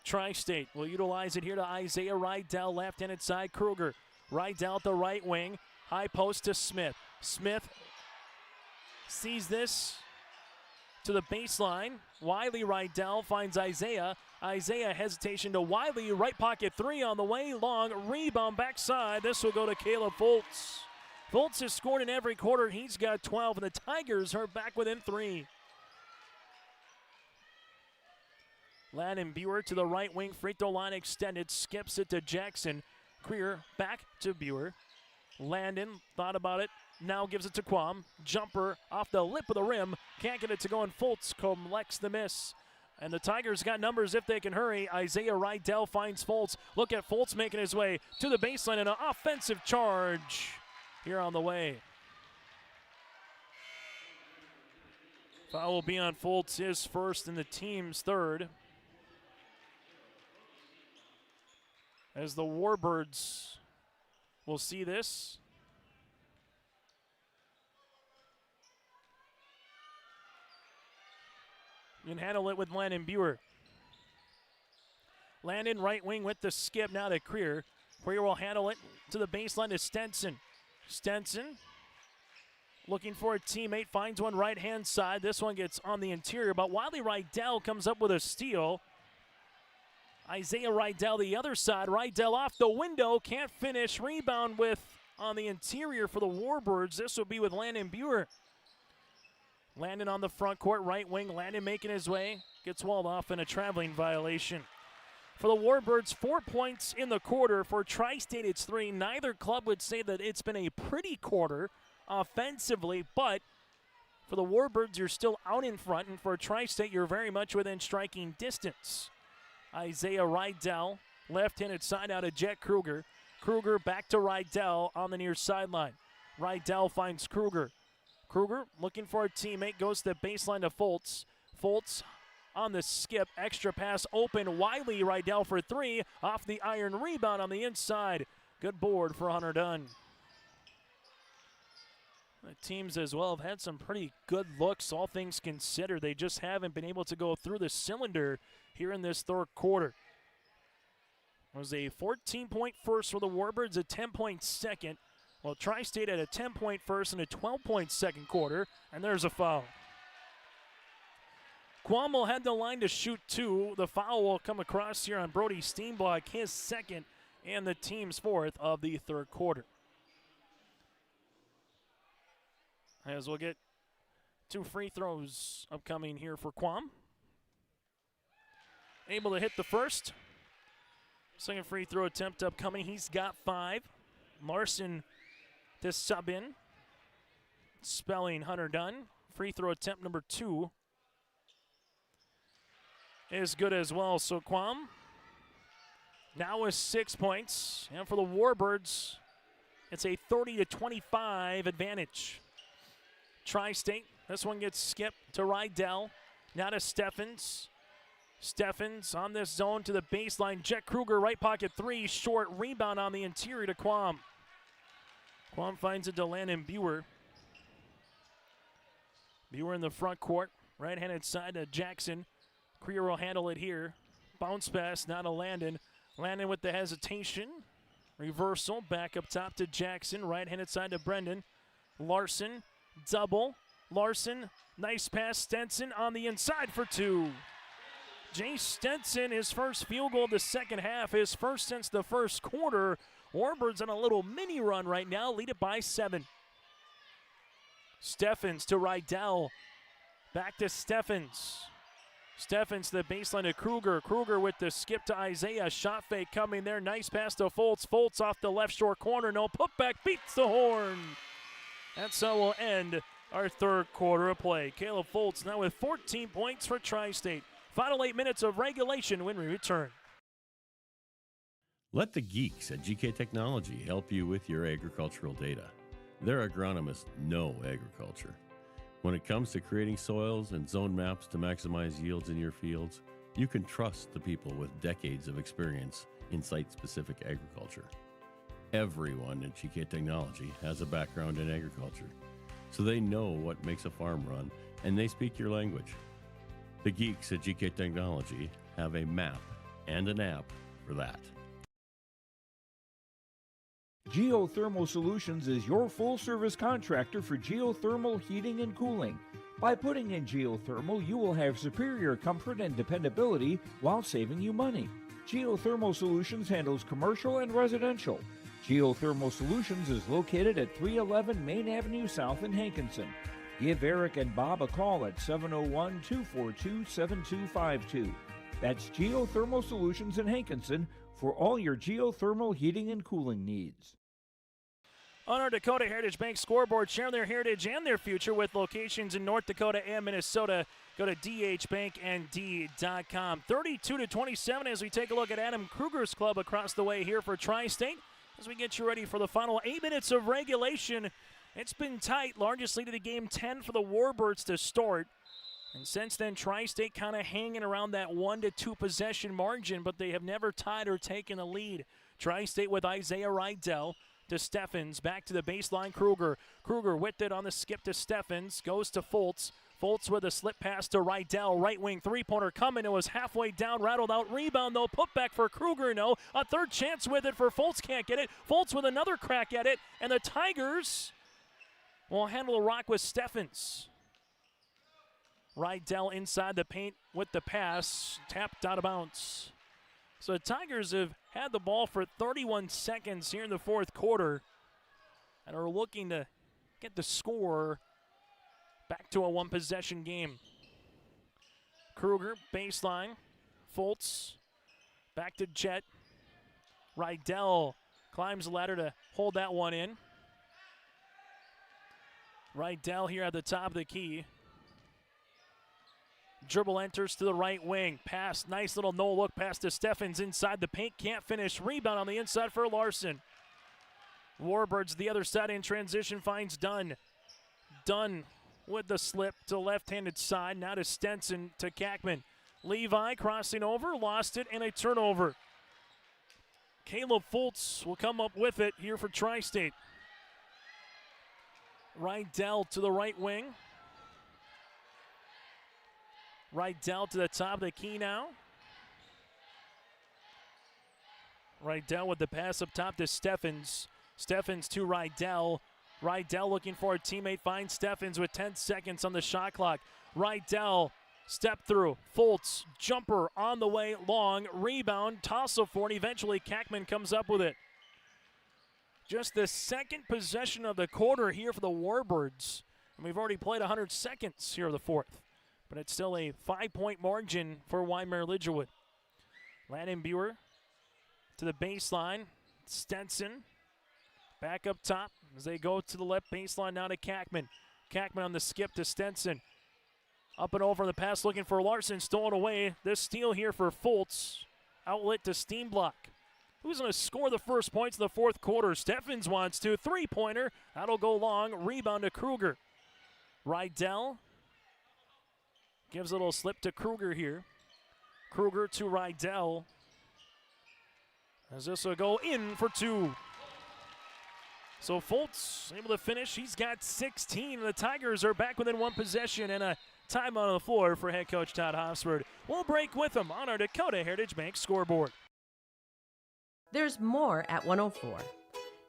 Tri-State will utilize it here to Isaiah Rydell, left-handed side. Kruger. Rydell at the right wing. High post to Smith. Smith sees this to the baseline. Wiley Rydell finds Isaiah. Isaiah hesitation to Wiley. Right pocket 3 on the way. Long rebound backside. This will go to Caleb Fultz. Fultz has scored in every quarter. He's got 12, and the Tigers are back within 3. Landon Buer to the right wing. Free throw line extended. Skips it to Jackson. Creer back to Buer. Landon thought about it. Now gives it to Quam. Jumper off the lip of the rim. Can't get it to go, and Fultz collects the miss. And the Tigers got numbers if they can hurry. Isaiah Rydell finds Fultz. Look at Fultz making his way to the baseline, and an offensive charge here on the way. Foul will be on Fultz, his first and the team's third. As the Warbirds will see this. You can handle it with Landon Buer. Landon right wing with the skip now to Creer. Creer will handle it to the baseline to Stenson. Stenson looking for a teammate, finds one right-hand side. This one gets on the interior, but Wiley Rydell comes up with a steal. Isaiah Rydell the other side. Rydell off the window, can't finish. Rebound with on the interior for the Warbirds. This will be with Landon Buer. Landon on the front court, right wing. Landon making his way. Gets walled off in a traveling violation. For the Warbirds, 4 points in the quarter. For Tri-State, it's 3. Neither club would say that it's been a pretty quarter offensively, but for the Warbirds, you're still out in front, and for Tri-State, you're very much within striking distance. Isaiah Rydell, left-handed side out of Jet Kruger. Kruger back to Rydell on the near sideline. Rydell finds Kruger. Kruger looking for a teammate, goes to the baseline to Foltz. Foltz on the skip, extra pass open. Wiley Rydell for 3, off the iron rebound on the inside. Good board for Hunter Dunn. The teams as well have had some pretty good looks, all things considered. They just haven't been able to go through the cylinder here in this third quarter. It was a 14-point first for the Warbirds, a 10-point second. Well, Tri-State had a 10-point first and a 12-point second quarter, and there's a foul. Quam will head the line to shoot 2. The foul will come across here on Brody Steenblock, his second and the team's 4th of the third quarter. As we'll get 2 free throws upcoming here for Quam. Able to hit the first. Second free throw attempt upcoming. He's got 5. Larson to sub in. Spelling Hunter Dunn. Free throw attempt number 2 is good as well. So Quam now with 6 points. And for the Warbirds, it's a 30-25 advantage. Tri-State, this one gets skipped to Rydell. Now to Steffens. Steffens on this zone to the baseline. Jet Kruger, right pocket 3. Short rebound on the interior to Quam. Quam finds it to Landon Buer. Buer in the front court. Right-handed side to Jackson. Creer will handle it here. Bounce pass, now to Landon. Landon with the hesitation. Reversal, back up top to Jackson. Right-handed side to Brendan. Larson, double. Larson, nice pass. Stenson on the inside for 2. Jay Stenson, his first field goal of the second half, his first since the first quarter. Warbirds on a little mini run right now, lead it by 7. Steffens to Rydell. Back to Steffens. Steffens to the baseline to Kruger. Kruger with the skip to Isaiah. Shot fake coming there. Nice pass to Foltz. Foltz off the left short corner. No putback. Beats the horn. That's how we'll end our third quarter of play. Caleb Foltz now with 14 points for Tri-State. Final 8 minutes of regulation when we return. Let the geeks at GK Technology help you with your agricultural data. Their agronomists know agriculture. When it comes to creating soils and zone maps to maximize yields in your fields, you can trust the people with decades of experience in site-specific agriculture. Everyone at GK Technology has a background in agriculture, so they know what makes a farm run, and they speak your language. The geeks at GK Technology have a map and an app for that. Geothermal Solutions is your full-service contractor for geothermal heating and cooling. By putting in geothermal, you will have superior comfort and dependability while saving you money. Geothermal Solutions handles commercial and residential. Geothermal Solutions is located at 311 Main Avenue South in Hankinson. Give Eric and Bob a call at 701-242-7252. That's Geothermal Solutions in Hankinson for all your geothermal heating and cooling needs. On our Dakota Heritage Bank scoreboard, share their heritage and their future with locations in North Dakota and Minnesota. Go to dhbanknd.com. 32-27 as we take a look at Adam Kruger's club across the way here for Tri-State. As we get you ready for the final 8 minutes of regulation. It's been tight. Largest lead of the game, 10 for the Warbirds to start. And since then, Tri-State kind of hanging around that 1 to 2 possession margin, but they have never tied or taken a lead. Tri-State with Isaiah Rydell to Steffens. Back to the baseline, Kruger. Kruger with it on the skip to Steffens. Goes to Foltz. Foltz with a slip pass to Rydell. Right wing three-pointer coming. It was halfway down, rattled out. Rebound, though. Put back for Kruger, no. A third chance with it for Foltz. Can't get it. Foltz with another crack at it. And the Tigers will handle a rock with Steffens. Rydell inside the paint with the pass. Tapped out of bounds. So the Tigers have had the ball for 31 seconds here in the fourth quarter and are looking to get the score back to a one-possession game. Kruger, baseline. Foltz Back to Chet. Rydell climbs the ladder to hold that one in. Rydell here at the top of the key. Dribble enters to the right wing. Pass, nice little no-look pass to Steffens inside the paint. Can't finish. Rebound on the inside for Larson. Warbirds the other side in transition finds Dunn. Dunn with the slip to the left-handed side. Now to Stenson to Kackman. Levi crossing over, lost it, and a turnover. Caleb Fultz will come up with it here for Tri-State. Rydell to the right wing. Rydell to the top of the key now. Rydell with the pass up top to Steffens. Steffens to Rydell. Rydell looking for a teammate, finds Steffens with 10 seconds on the shot clock. Rydell, step through. Fultz, jumper on the way, long, rebound, toss up for it. Eventually, Kackman comes up with it. Just the second possession of the quarter here for the Warbirds. And we've already played 100 seconds here of the fourth. But it's still a 5-point margin for Wyndmere-Lidgerwood. Landon Buer to the baseline. Stenson back up top as they go to the left baseline now to Kackman. Kackman on the skip to Stenson. Up and over the pass looking for Larson. Stolen away. This steal here for Fultz. Outlet to Steenblock. Who's going to score the first points of the fourth quarter? Steffens wants to. Three-pointer. That'll go long. Rebound to Kruger. Rydell gives a little slip to Kruger here. Kruger to Rydell. As this will go in for two. So Fultz able to finish. He's got 16. The Tigers are back within one possession and a timeout on the floor for head coach Todd Hofsford. We'll break with him on our Dakota Heritage Bank scoreboard. There's more at 104.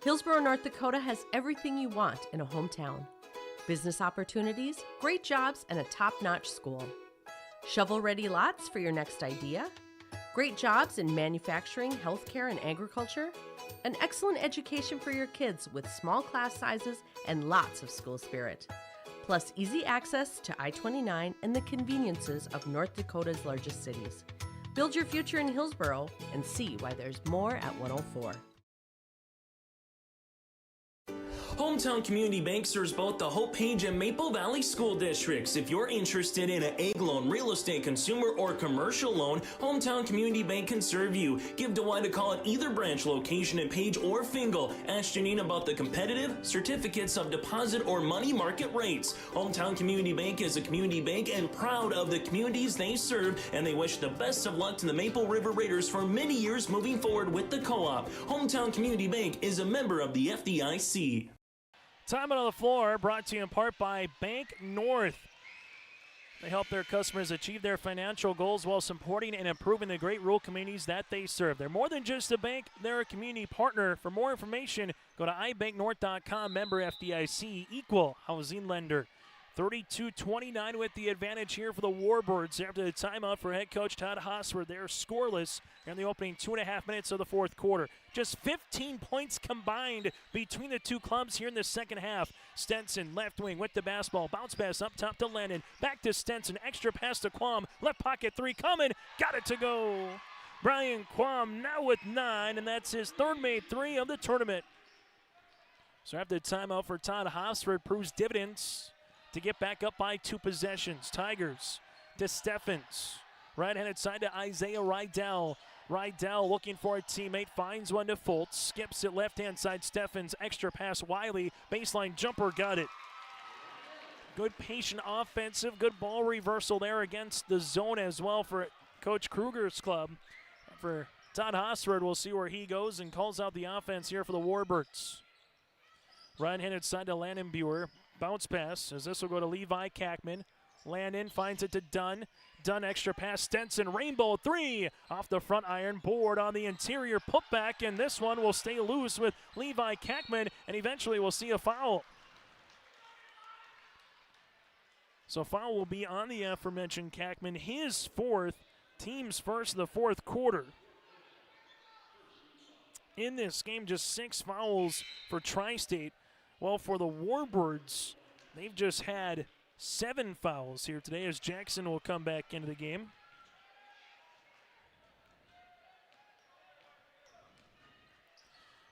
Hillsborough, North Dakota has everything you want in a hometown. Business opportunities, great jobs, and a top-notch school. Shovel-ready lots for your next idea. Great jobs in manufacturing, healthcare, and agriculture. An excellent education for your kids with small class sizes and lots of school spirit. Plus easy access to I-29 and the conveniences of North Dakota's largest cities. Build your future in Hillsborough and see why there's more at 104. Hometown Community Bank serves both the Hope Page and Maple Valley school districts. If you're interested in an egg loan, real estate, consumer, or commercial loan, Hometown Community Bank can serve you. Give Dwight a call at either branch location in Page or Fingal. Ask Janine about the competitive certificates of deposit or money market rates. Hometown Community Bank is a community bank and proud of the communities they serve, and they wish the best of luck to the Maple River Raiders for many years moving forward with the co-op. Hometown Community Bank is a member of the FDIC. Time on the floor brought to you in part by Bank North. They help their customers achieve their financial goals while supporting and improving the great rural communities that they serve. They're more than just a bank, they're a community partner. For more information, go to ibanknorth.com, member FDIC, equal housing lender. 32-29 with the advantage here for the Warbirds after the timeout for head coach Todd Hofsford. They're scoreless in the opening 2.5 minutes of the fourth quarter. Just 15 points combined between the two clubs here in the second half. Stenson, left wing with the basketball. Bounce pass up top to Lennon. Back to Stenson. Extra pass to Quam. Left pocket three coming. Got it to go. Brian Quam now with 9, and that's his third made three of the tournament. So after the timeout for Todd Hofsford proves dividends to get back up by 2 possessions. Tigers to Steffens. Right-handed side to Isaiah Rydell. Rydell looking for a teammate, finds one to Fultz, skips it left-hand side, Steffens, extra pass, Wiley, baseline jumper, got it. Good patient offensive, good ball reversal there against the zone as well for Coach Kruger's club. For Todd Hofsford, we'll see where he goes and calls out the offense here for the Warbirds. Right-handed side to Landon Buer. Bounce pass as this will go to Levi Kackman. Landon finds it to Dunn. Dunn extra pass. Stenson rainbow three off the front iron. Board on the interior putback, and this one will stay loose with Levi Kackman, and eventually we'll see a foul. So foul will be on the aforementioned Kackman, his fourth, team's first of the fourth quarter. In this game, just 6 fouls for Tri-State. Well, for the Warbirds, they've just had 7 fouls here today as Jackson will come back into the game.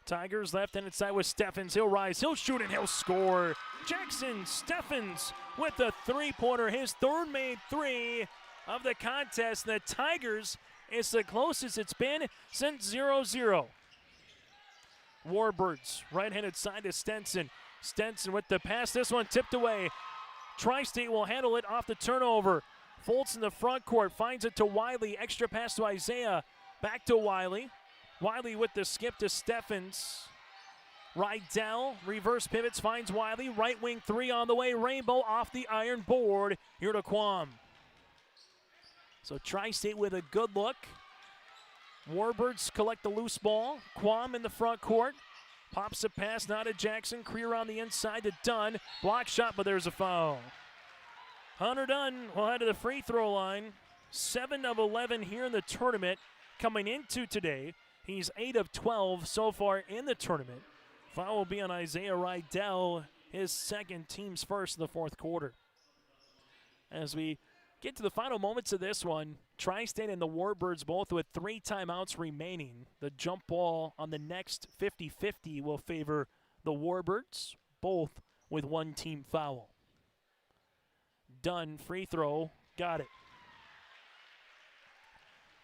Tigers left-handed side with Steffens. He'll rise, he'll shoot, and he'll score. Jackson Steffens with the three-pointer, his third made three of the contest. The Tigers, it's the closest it's been since 0-0. Warbirds, right-handed side to Stenson. Stenson with the pass, this one tipped away. Tri-State will handle it off the turnover. Foltz in the front court, finds it to Wiley. Extra pass to Isaiah, back to Wiley. Wiley with the skip to Steffens. Rydell, reverse pivots, finds Wiley. Right wing three on the way. Rainbow off the iron board. Here to Quam. So Tri-State with a good look. Warbirds collect the loose ball. Quam in the front court. Pops a pass now to Jackson. Creer on the inside to Dunn. Block shot, but there's a foul. Hunter Dunn will head to the free throw line. 7 of 11 here in the tournament. Coming into today, he's 8 of 12 so far in the tournament. Foul will be on Isaiah Rydell, his second, team's first in the fourth quarter. As we get to the final moments of this one, Tri-State and the Warbirds both with 3 timeouts remaining. The jump ball on the next 50-50 will favor the Warbirds, both with 1 team foul. Dunn, free throw, got it.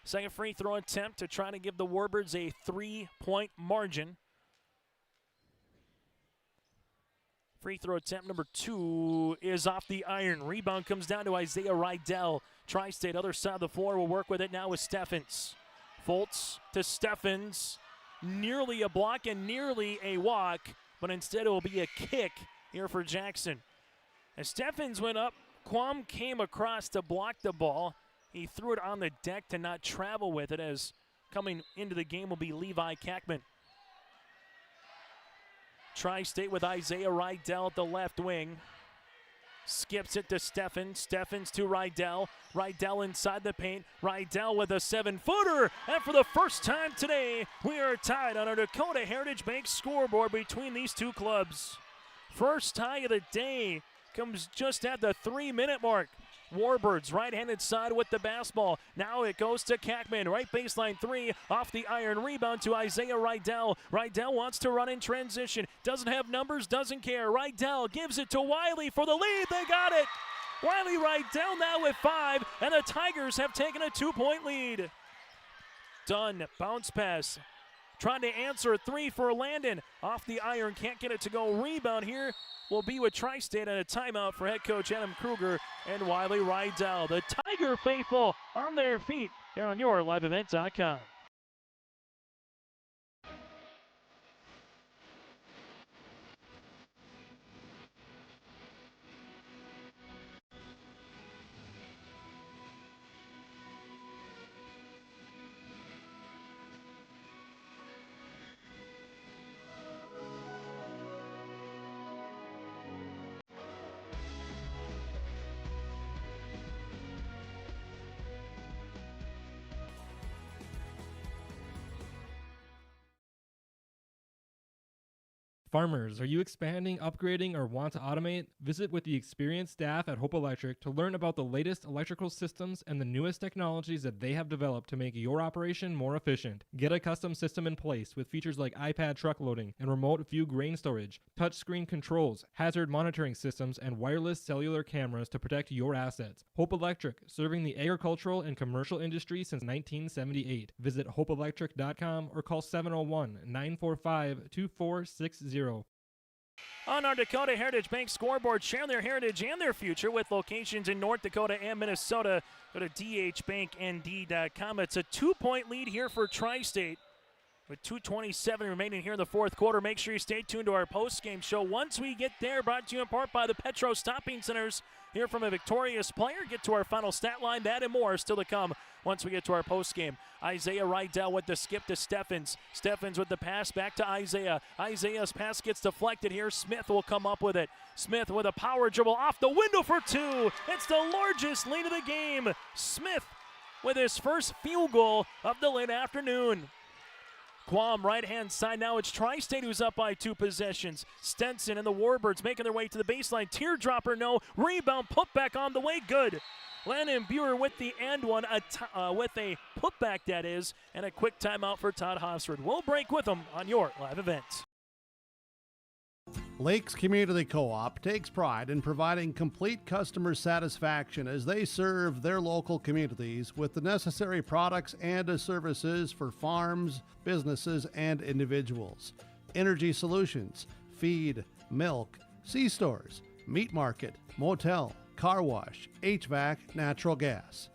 Second free throw attempt to try to give the Warbirds a 3-point margin. Free throw attempt number 2 is off the iron. Rebound comes down to Isaiah Rydell. Tri-State, other side of the floor, will work with it now with Steffens. Foltz to Steffens. Nearly a block and nearly a walk, but instead it will be a kick here for Jackson. As Steffens went up, Quam came across to block the ball. He threw it on the deck to not travel with it, as coming into the game will be Levi Kackman. Tri-State with Isaiah Rydell at the left wing. Skips it to Steffens. Steffens to Rydell. Rydell inside the paint. Rydell with a 7-footer. And for the first time today, we are tied on our Dakota Heritage Bank scoreboard between these two clubs. First tie of the day comes just at the 3-minute mark. Warbirds right-handed side with the basketball. Now it goes to Kackman. Right baseline 3 off the iron. Rebound to Isaiah Rydell. Rydell wants to run in transition. Doesn't have numbers, doesn't care. Rydell gives it to Wiley for the lead. They got it. Wiley Rydell now with 5, and the Tigers have taken a 2-point lead. Dunn, bounce pass. Trying to answer a 3 for Landon. Off the iron, can't get it to go. Rebound here will be with Tri-State, and a timeout for head coach Adam Kruger and Wiley Rydell. The Tiger faithful on their feet here on YourLiveEvent.com. Farmers, are you expanding, upgrading, or want to automate? Visit with the experienced staff at Hope Electric to learn about the latest electrical systems and the newest technologies that they have developed to make your operation more efficient. Get a custom system in place with features like iPad truck loading and remote view grain storage, touchscreen controls, hazard monitoring systems, and wireless cellular cameras to protect your assets. Hope Electric, serving the agricultural and commercial industry since 1978. Visit hopeelectric.com or call 701-945-2460. On our Dakota Heritage Bank scoreboard, share their heritage and their future with locations in North Dakota and Minnesota. Go to dhbanknd.com. It's a 2-point lead here for Tri-State with 2:27 remaining here in the fourth quarter. Make sure you stay tuned to our post-game show. Once we get there, brought to you in part by the Petro Stopping Centers. Hear from a victorious player, get to our final stat line, that and more still to come once we get to our post-game. Isaiah Rydell with the skip to Steffens. Steffens with the pass back to Isaiah. Isaiah's pass gets deflected here. Smith will come up with it. Smith with a power dribble off the window for 2. It's the largest lead of the game. Smith with his first field goal of the late afternoon. Quam right-hand side. Now it's Tri-State who's up by 2 possessions. Stenson and the Warbirds making their way to the baseline. Teardropper, no. Rebound, put back on the way. Good. Landon Buer with the and one, with a putback that is, and a quick timeout for Todd Hofsford. We'll break with them on your live event. Lakes Community Co-op takes pride in providing complete customer satisfaction as they serve their local communities with the necessary products and services for farms, businesses, and individuals. Energy solutions, feed, milk, C-stores, meat market, motel, car wash, HVAC, natural gas.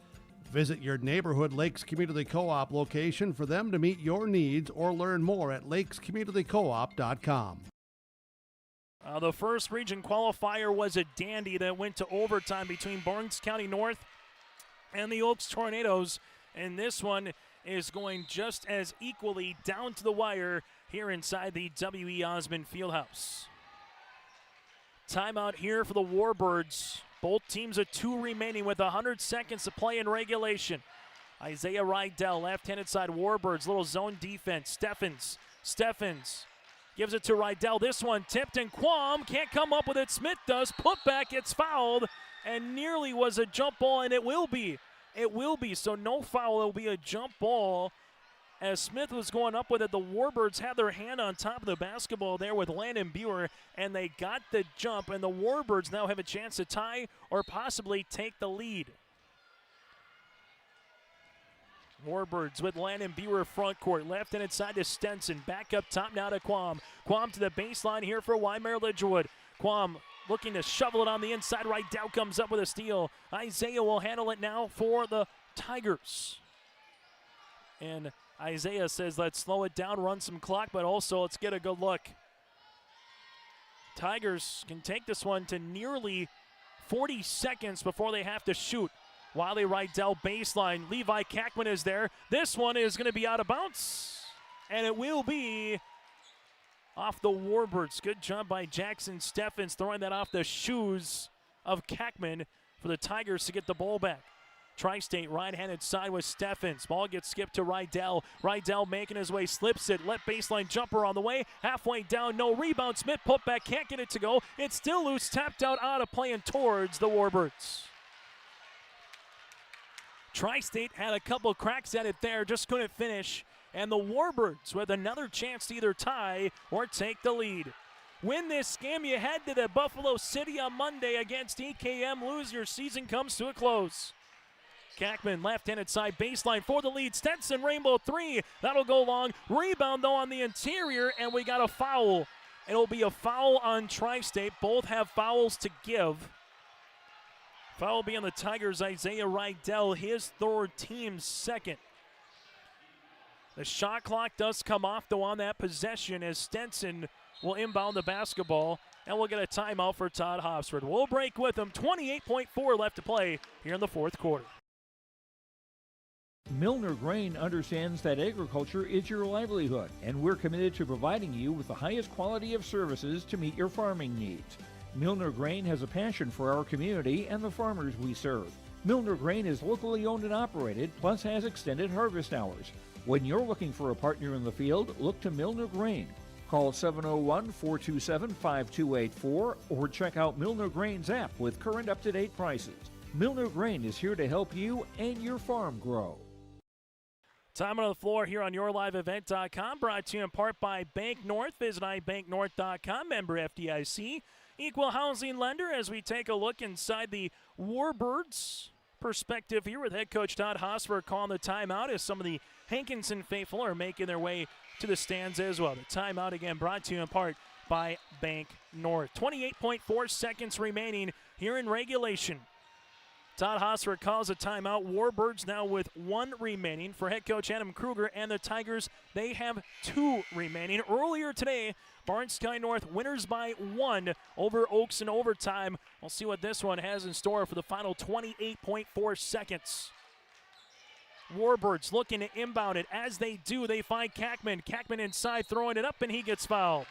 Visit your neighborhood Lakes Community Co-op location for them to meet your needs or learn more at lakescommunitycoop.com. The first region qualifier was a dandy that went to overtime between Barnes County North and the Oaks Tornadoes. And this one is going just as equally down to the wire here inside the W.E. Osmond Fieldhouse. Timeout here for the Warbirds. Both teams with 2 remaining with 100 seconds to play in regulation. Isaiah Rydell, left-handed side, Warbirds, little zone defense. Steffens gives it to Rydell. This one tipped, and Quam can't come up with it. Smith does. Putback gets fouled, and nearly was a jump ball, and it will be. It will be, so no foul. It will be a jump ball. As Smith was going up with it, the Warbirds had their hand on top of the basketball there with Landon Buer, and they got the jump, and the Warbirds now have a chance to tie or possibly take the lead. Warbirds with Landon Buer front court. Left and inside to Stenson. Back up top now to Quam. Quam to the baseline here for Wyndmere-Lidgerwood. Quam looking to shovel it on the inside. Rydell comes up with a steal. Isaiah will handle it now for the Tigers. And Isaiah says, let's slow it down, run some clock, but also let's get a good look. Tigers can take this one to nearly 40 seconds before they have to shoot. Wiley Rydell baseline. Levi Kackman is there. This one is going to be out of bounds, and it will be off the Warbirds. Good job by Jackson Steffens throwing that off the shoes of Kackman for the Tigers to get the ball back. Tri-State right-handed side with Steffens. Ball gets skipped to Rydell. Rydell making his way, slips it. Left baseline jumper on the way. Halfway down, no rebound. Smith put back, can't get it to go. It's still loose, tapped out of play and towards the Warbirds. Tri-State had a couple cracks at it there, just couldn't finish. And the Warbirds with another chance to either tie or take the lead. Win this game, you head to the Buffalo City on Monday against EKM. Lose, your season comes to a close. Kackman, left-handed side baseline for the lead. Stenson, rainbow 3. That'll go long. Rebound, though, on the interior, and we got a foul. It'll be a foul on Tri-State. Both have fouls to give. Foul will be on the Tigers, Isaiah Rydell, his third, team's second. The shot clock does come off, though, on that possession as Stenson will inbound the basketball, and we'll get a timeout for Todd Hofsford. We'll break with him. 28.4 left to play here in the fourth quarter. Milner Grain understands that agriculture is your livelihood, and we're committed to providing you with the highest quality of services to meet your farming needs. Milner Grain has a passion for our community and the farmers we serve. Milner Grain is locally owned and operated, plus has extended harvest hours. When you're looking for a partner in the field, look to Milner Grain. Call 701-427-5284 or check out Milner Grain's app with current up-to-date prices. Milner Grain is here to help you and your farm grow. Time on the floor here on YourLiveEvent.com, brought to you in part by Bank North. Visit ibanknorth.com, member FDIC. Equal housing lender as we take a look inside the Warbirds perspective here with head coach Todd Hofsford calling the timeout as some of the Hankinson faithful are making their way to the stands as well. The timeout again brought to you in part by Bank North. 28.4 seconds remaining here in regulation. Todd Hofsford calls a timeout. Warbirds now with 1 remaining for head coach Adam Kruger, and the Tigers, they have 2 remaining. Earlier today, Barnes County North winners by 1 over Oaks in overtime. We'll see what this one has in store for the final 28.4 seconds. Warbirds looking to inbound it. As they do, they find Kackman. Kackman inside, throwing it up, and he gets fouled.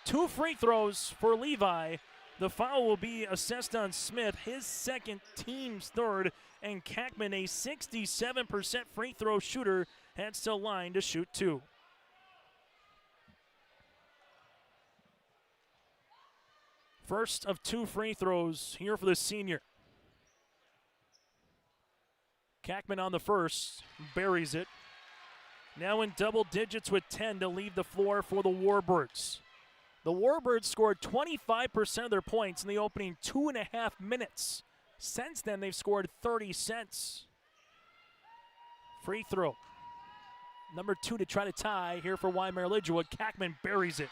2 free throws for Levi. The foul will be assessed on Smith, his second, team's third, and Kackman, a 67% free throw shooter, heads to line to shoot 2. First of 2 free throws here for the senior. Kackman on the first, buries it. Now in double digits with 10 to leave the floor for the Warbirds. The Warbirds scored 25% of their points in the opening 2.5 minutes. Since then, they've scored 30 cents. Free throw. Number 2 to try to tie here for Wyndmere-Lidgerwood. Kackman buries it.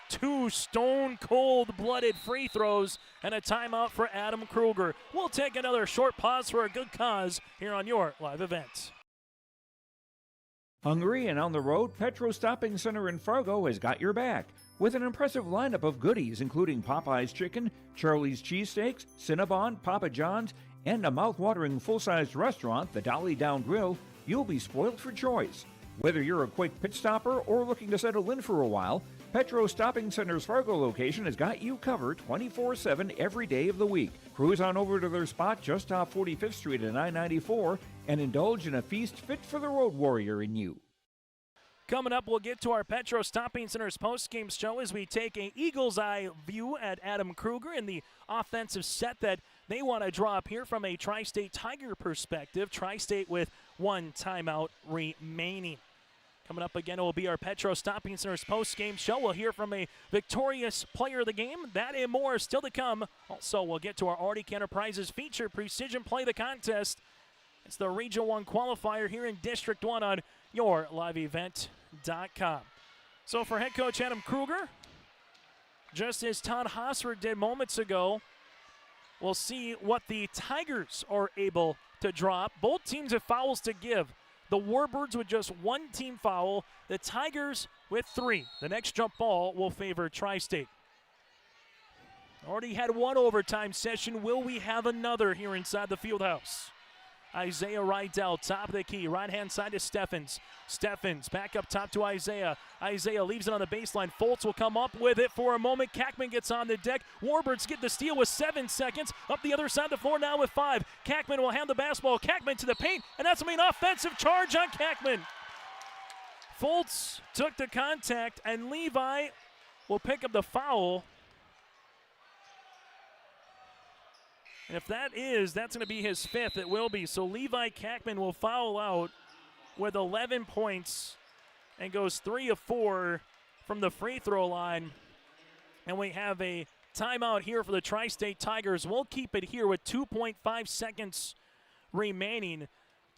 2 stone-cold-blooded free throws and a timeout for Adam Kruger. We'll take another short pause for a good cause here on your live event. Hungry and on the road, Petro Stopping Center in Fargo has got your back with an impressive lineup of goodies including Popeye's Chicken, Charlie's Cheesesteaks, Cinnabon, Papa John's, and a mouth-watering full-sized restaurant, the Dolly Down Grill. You'll be spoiled for choice. Whether you're a quick pit stopper or looking to settle in for a while, Petro Stopping Center's Fargo location has got you covered 24/7 every day of the week. Cruise on over to their spot just off 45th Street and I-94 and indulge in a feast fit for the road warrior in you. Coming up, we'll get to our Petro Stopping Center's post-game show as we take an eagle's eye view at Adam Kruger and the offensive set that they want to draw up here from a Tri-State Tiger perspective. Tri-State with 1 timeout remaining. Coming up again, it will be our Petro Stopping Center's post-game show. We'll hear from a victorious player of the game. That and more still to come. Also, we'll get to our Arctic Enterprises feature Precision Play the Contest. It's the Region 1 qualifier here in District 1 on yourliveevent.com. So for head coach Adam Kruger, just as Todd Hosford did moments ago, we'll see what the Tigers are able to drop. Both teams have fouls to give. The Warbirds with just 1 team foul, the Tigers with 3. The next jump ball will favor Tri-State. Already had 1 overtime session. Will we have another here inside the field house? Isaiah Rydell, top of the key, right-hand side to Steffens. Steffens back up top to Isaiah. Isaiah leaves it on the baseline. Foltz will come up with it for a moment. Kackman gets on the deck. Warbirds get the steal with 7 seconds. Up the other side of the floor now with 5. Kackman will hand the basketball. Kackman to the paint, and that's going to be an offensive charge on Kackman. Foltz took the contact, and Levi will pick up the foul. And if that's going to be his 5th. It will be. So Levi Kackman will foul out with 11 points and goes 3 of 4 from the free throw line. And we have a timeout here for the Tri-State Tigers. We'll keep it here with 2.5 seconds remaining.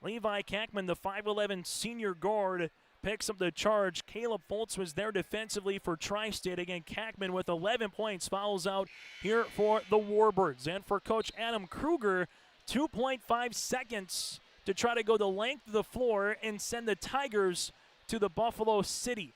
Levi Kackman, the 5'11 senior guard, picks up the charge. Caleb Foltz was there defensively for Tri-State. Again, Kackman with 11 points fouls out here for the Warbirds. And for Coach Adam Kruger, 2.5 seconds to try to go the length of the floor and send the Tigers to the Buffalo City.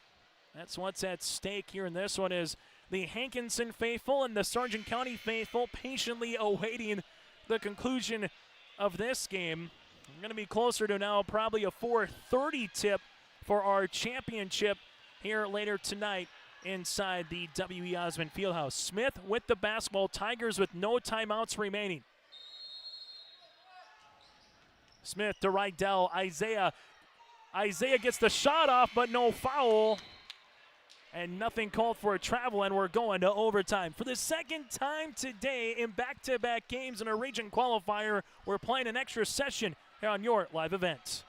That's what's at stake here in this one, is the Hankinson faithful and the Sargent County faithful patiently awaiting the conclusion of this game. I'm going to be closer to now probably a 4:30 tip for our championship here later tonight inside the W.E. Osmond Fieldhouse. Smith with the basketball. Tigers with no timeouts remaining. Smith to Rydell. Isaiah gets the shot off, but no foul. And nothing called for a travel, and we're going to overtime. For the second time today in back-to-back games in a region qualifier, we're playing an extra session here on your live event.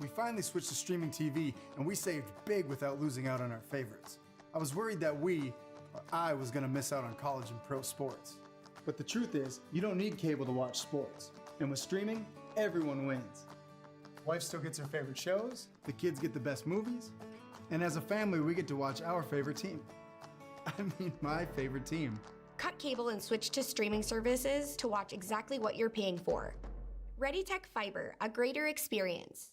We finally switched to streaming TV, and we saved big without losing out on our favorites. I was worried that I was going to miss out on college and pro sports. But the truth is, you don't need cable to watch sports. And with streaming, everyone wins. Wife still gets her favorite shows, the kids get the best movies, and as a family, we get to watch our favorite team. I mean, my favorite team. Cut cable and switch to streaming services to watch exactly what you're paying for. ReadyTech Fiber, a greater experience.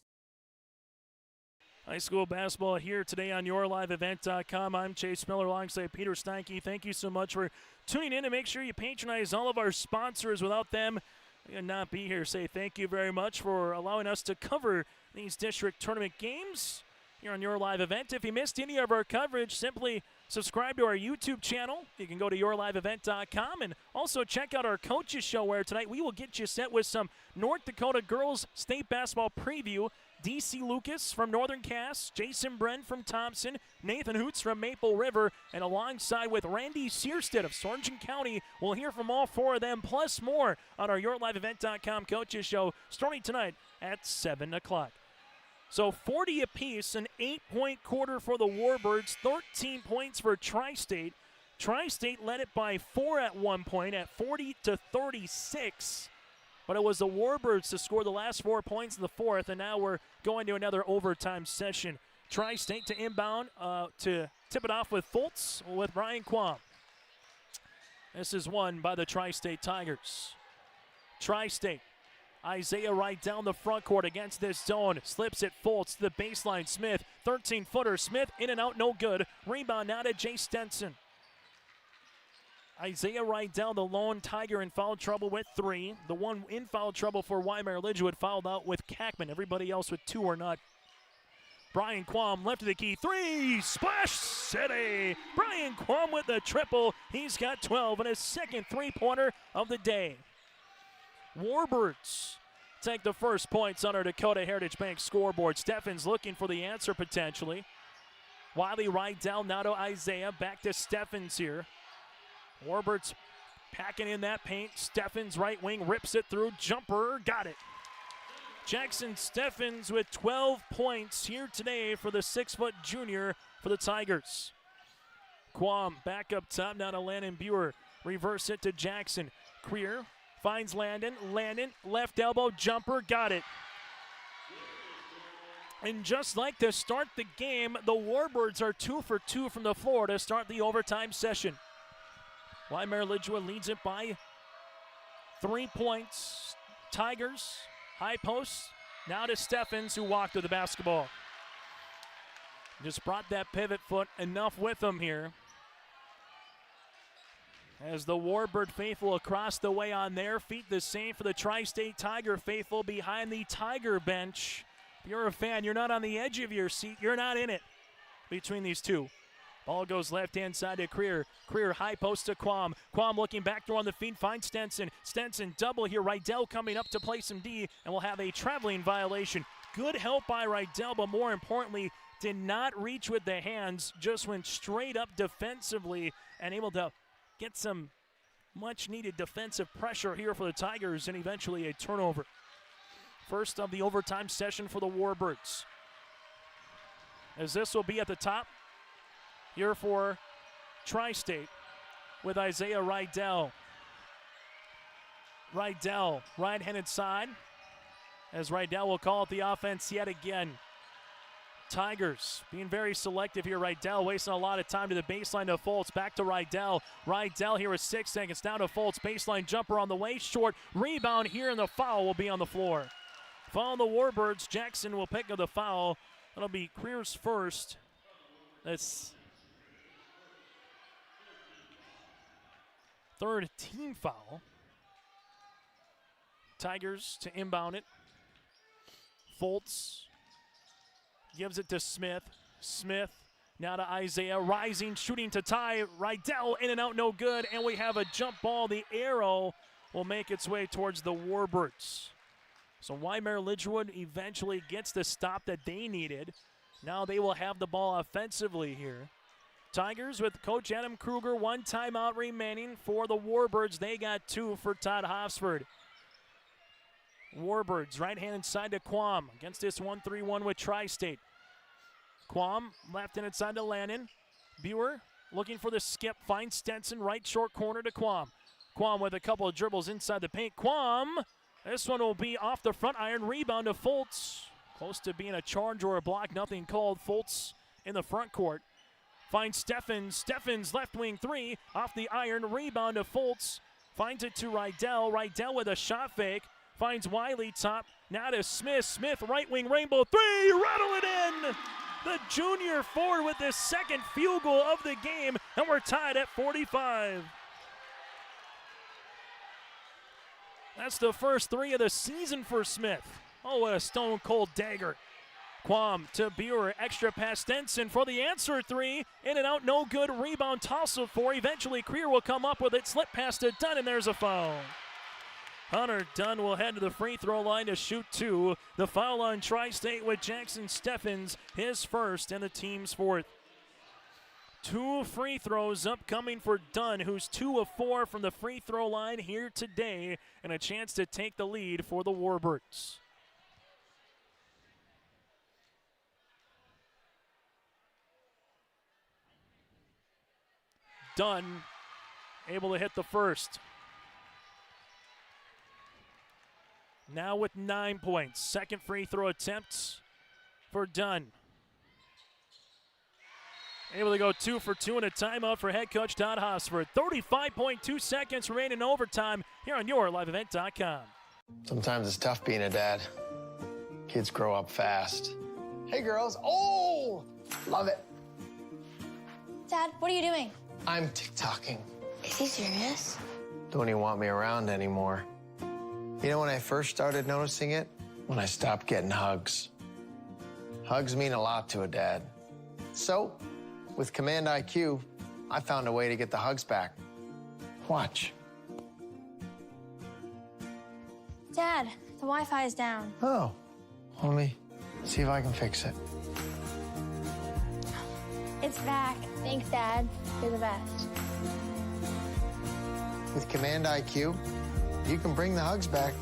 High school basketball here today on yourliveevent.com. I'm Chase Miller alongside Peter Steinke. Thank you so much for tuning in, and make sure you patronize all of our sponsors. Without them, we would not be here. Say thank you very much for allowing us to cover these district tournament games here on Your Live Event. If you missed any of our coverage, simply subscribe to our YouTube channel. You can go to yourliveevent.com and also check out our coaches show, where tonight we will get you set with some North Dakota girls state basketball preview DC Lucas from Northern Cass, Jason Bren from Thompson, Nathan Hoots from Maple River, and alongside with Randy Searstead of Sargent County. We'll hear from all four of them, plus more on our YourLiveEvent.com Coaches Show, starting tonight at 7 o'clock. So 40 apiece, an 8-point quarter for the Warbirds, 13 points for Tri-State. Tri-State led it by 4 at one point at 40-36. But it was the Warbirds to score the last 4 points in the fourth, and now we're going to another overtime session. Tri-State to inbound to tip it off with Fultz with Brian Quam. This is won by the Tri-State Tigers. Tri-State, Isaiah Wright down the front court against this zone. Slips it, Fultz to the baseline. Smith, 13-footer. Smith in and out, no good. Rebound now to Jay Stenson. Isaiah Wright down, the lone Tiger in foul trouble with 3. The one in foul trouble for Wyndmere-Lidgerwood fouled out with Kackman. Everybody else with 2 or not. Brian Quam left of the key. 3, Splash City! Brian Quam with the triple. He's got 12 and his second three-pointer of the day. Warbirds take the first points on our Dakota Heritage Bank scoreboard. Steffens looking for the answer potentially. Wiley right down now to Isaiah. Back to Steffens here. Warbirds packing in that paint. Steffens right wing rips it through. Jumper, got it. Jackson Steffens with 12 points here today for the 6-foot junior for the Tigers. Quam back up top now to Landon Buer. Reverse it to Jackson. Creer finds Landon. Landon left elbow jumper, got it. And just like to start the game, the Warbirds are 2 for 2 from the floor to start the overtime session. Wyndmere-Lidgerwood leads it by 3 points. Tigers, high post, now to Steffens, who walked with the basketball. Just brought that pivot foot enough with him here. As the Warbird faithful across the way on their feet, the same for the Tri-State Tiger faithful behind the Tiger bench. If you're a fan, you're not on the edge of your seat, you're not in it between these two. Ball goes left-hand side to Creer. Creer high post to Quam. Quam looking back through on the feed, finds Stenson. Stenson double here. Rydell coming up to play some D, and will have a traveling violation. Good help by Rydell, but more importantly, did not reach with the hands, just went straight up defensively and able to get some much-needed defensive pressure here for the Tigers, and eventually a turnover. First of the overtime session for the Warbirds. As this will be at the top here for Tri-State with Isaiah Rydell. Rydell, right-handed side, as Rydell will call it the offense yet again. Tigers being very selective here. Rydell wasting a lot of time to the baseline to Fultz. Back to Rydell. Rydell here with 6 seconds. Down to Fultz. Baseline jumper on the way. Short rebound here, and the foul will be on the floor. Foul on the Warbirds. Jackson will pick up the foul. That'll be Creer's first. That's third team foul. Tigers to inbound it. Fultz gives it to Smith. Smith now to Isaiah. Rising, shooting to tie. Rydell in and out, no good. And we have a jump ball. The arrow will make its way towards the Warbirds. So Wyndmere-Lidgerwood eventually gets the stop that they needed. Now they will have the ball offensively here. Tigers with Coach Adam Kruger, 1 timeout remaining for the Warbirds. They got 2 for Todd Hofsford. Warbirds right-handed side to Quam against this 1-3-1 with Tri-State. Quam left-handed side to Landon. Buer looking for the skip, finds Stenson, right short corner to Quam. Quam with a couple of dribbles inside the paint. Quam, this one will be off the front iron, rebound to Fultz. Close to being a charge or a block, nothing called. Fultz in the front court. Finds Steffens. Steffens left wing 3 off the iron. Rebound to Fultz. Finds it to Rydell. Rydell with a shot fake. Finds Wiley top. Now to Smith. Smith right wing rainbow 3. Rattle it in. The junior forward with the second field goal of the game. And we're tied at 45. That's the first 3 of the season for Smith. Oh, what a stone cold dagger. Quam to Buer, extra pass Stenson for the answer 3. In and out, no good. Rebound, toss of 4. Eventually, Creer will come up with it. Slip pass to Dunn, and there's a foul. Hunter Dunn will head to the free throw line to shoot 2. The foul on Tri-State with Jackson Steffens, his first and the team's 4th. 2 free throws upcoming for Dunn, who's 2 of 4 from the free throw line here today, and a chance to take the lead for the Warbirds. Dunn able to hit the first. Now with 9 points. Second free throw attempt for Dunn. Able to go 2 for 2 in a timeout for head coach Todd Hosford. 35.2 seconds remain in overtime here on YourLiveEvent.com. Sometimes it's tough being a dad. Kids grow up fast. Hey, girls. Oh, love it. Dad, what are you doing? I'm TikToking. Is he serious? Don't even want me around anymore. You know when I first started noticing it? When I stopped getting hugs. Hugs mean a lot to a dad. So, with Command IQ, I found a way to get the hugs back. Watch. Dad, the Wi-Fi is down. Oh, let me see if I can fix it. It's back. Thanks, Dad. You're the best. With Command IQ, you can bring the hugs back.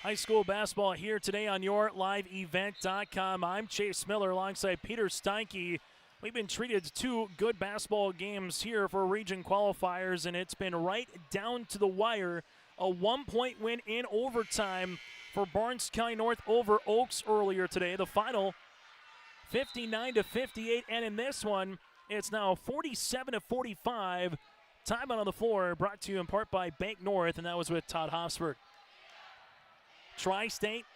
High school basketball here today on YourLiveEvent.com. I'm Chase Miller alongside Peter Steinke. We've been treated to 2 good basketball games here for region qualifiers, and it's been right down to the wire. A 1-point win in overtime for Barnes County North over Oaks earlier today. The final 59-58, and in this one, it's now 47-45. Timeout on the floor, brought to you in part by Bank North, and that was with Todd Hosford. Tri-State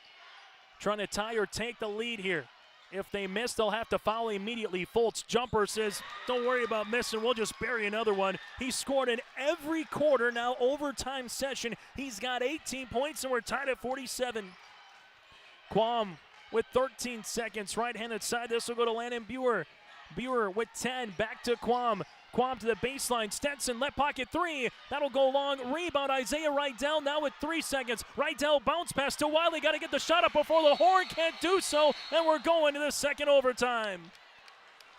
trying to tie or take the lead here. If they miss, they'll have to foul immediately. Foltz jumper says, don't worry about missing, we'll just bury another one. He scored in every quarter, now overtime session. He's got 18 points, and we're tied at 47. Quam with 13 seconds, right-handed side. This will go to Landon Buer. Buer with 10, back to Quam. Quam to the baseline. Stetson, left pocket 3. That'll go long. Rebound, Isaiah Rydell now with 3 seconds. Rydell bounce pass to Wiley. Got to get the shot up before the horn. Can't do so, and we're going to the second overtime.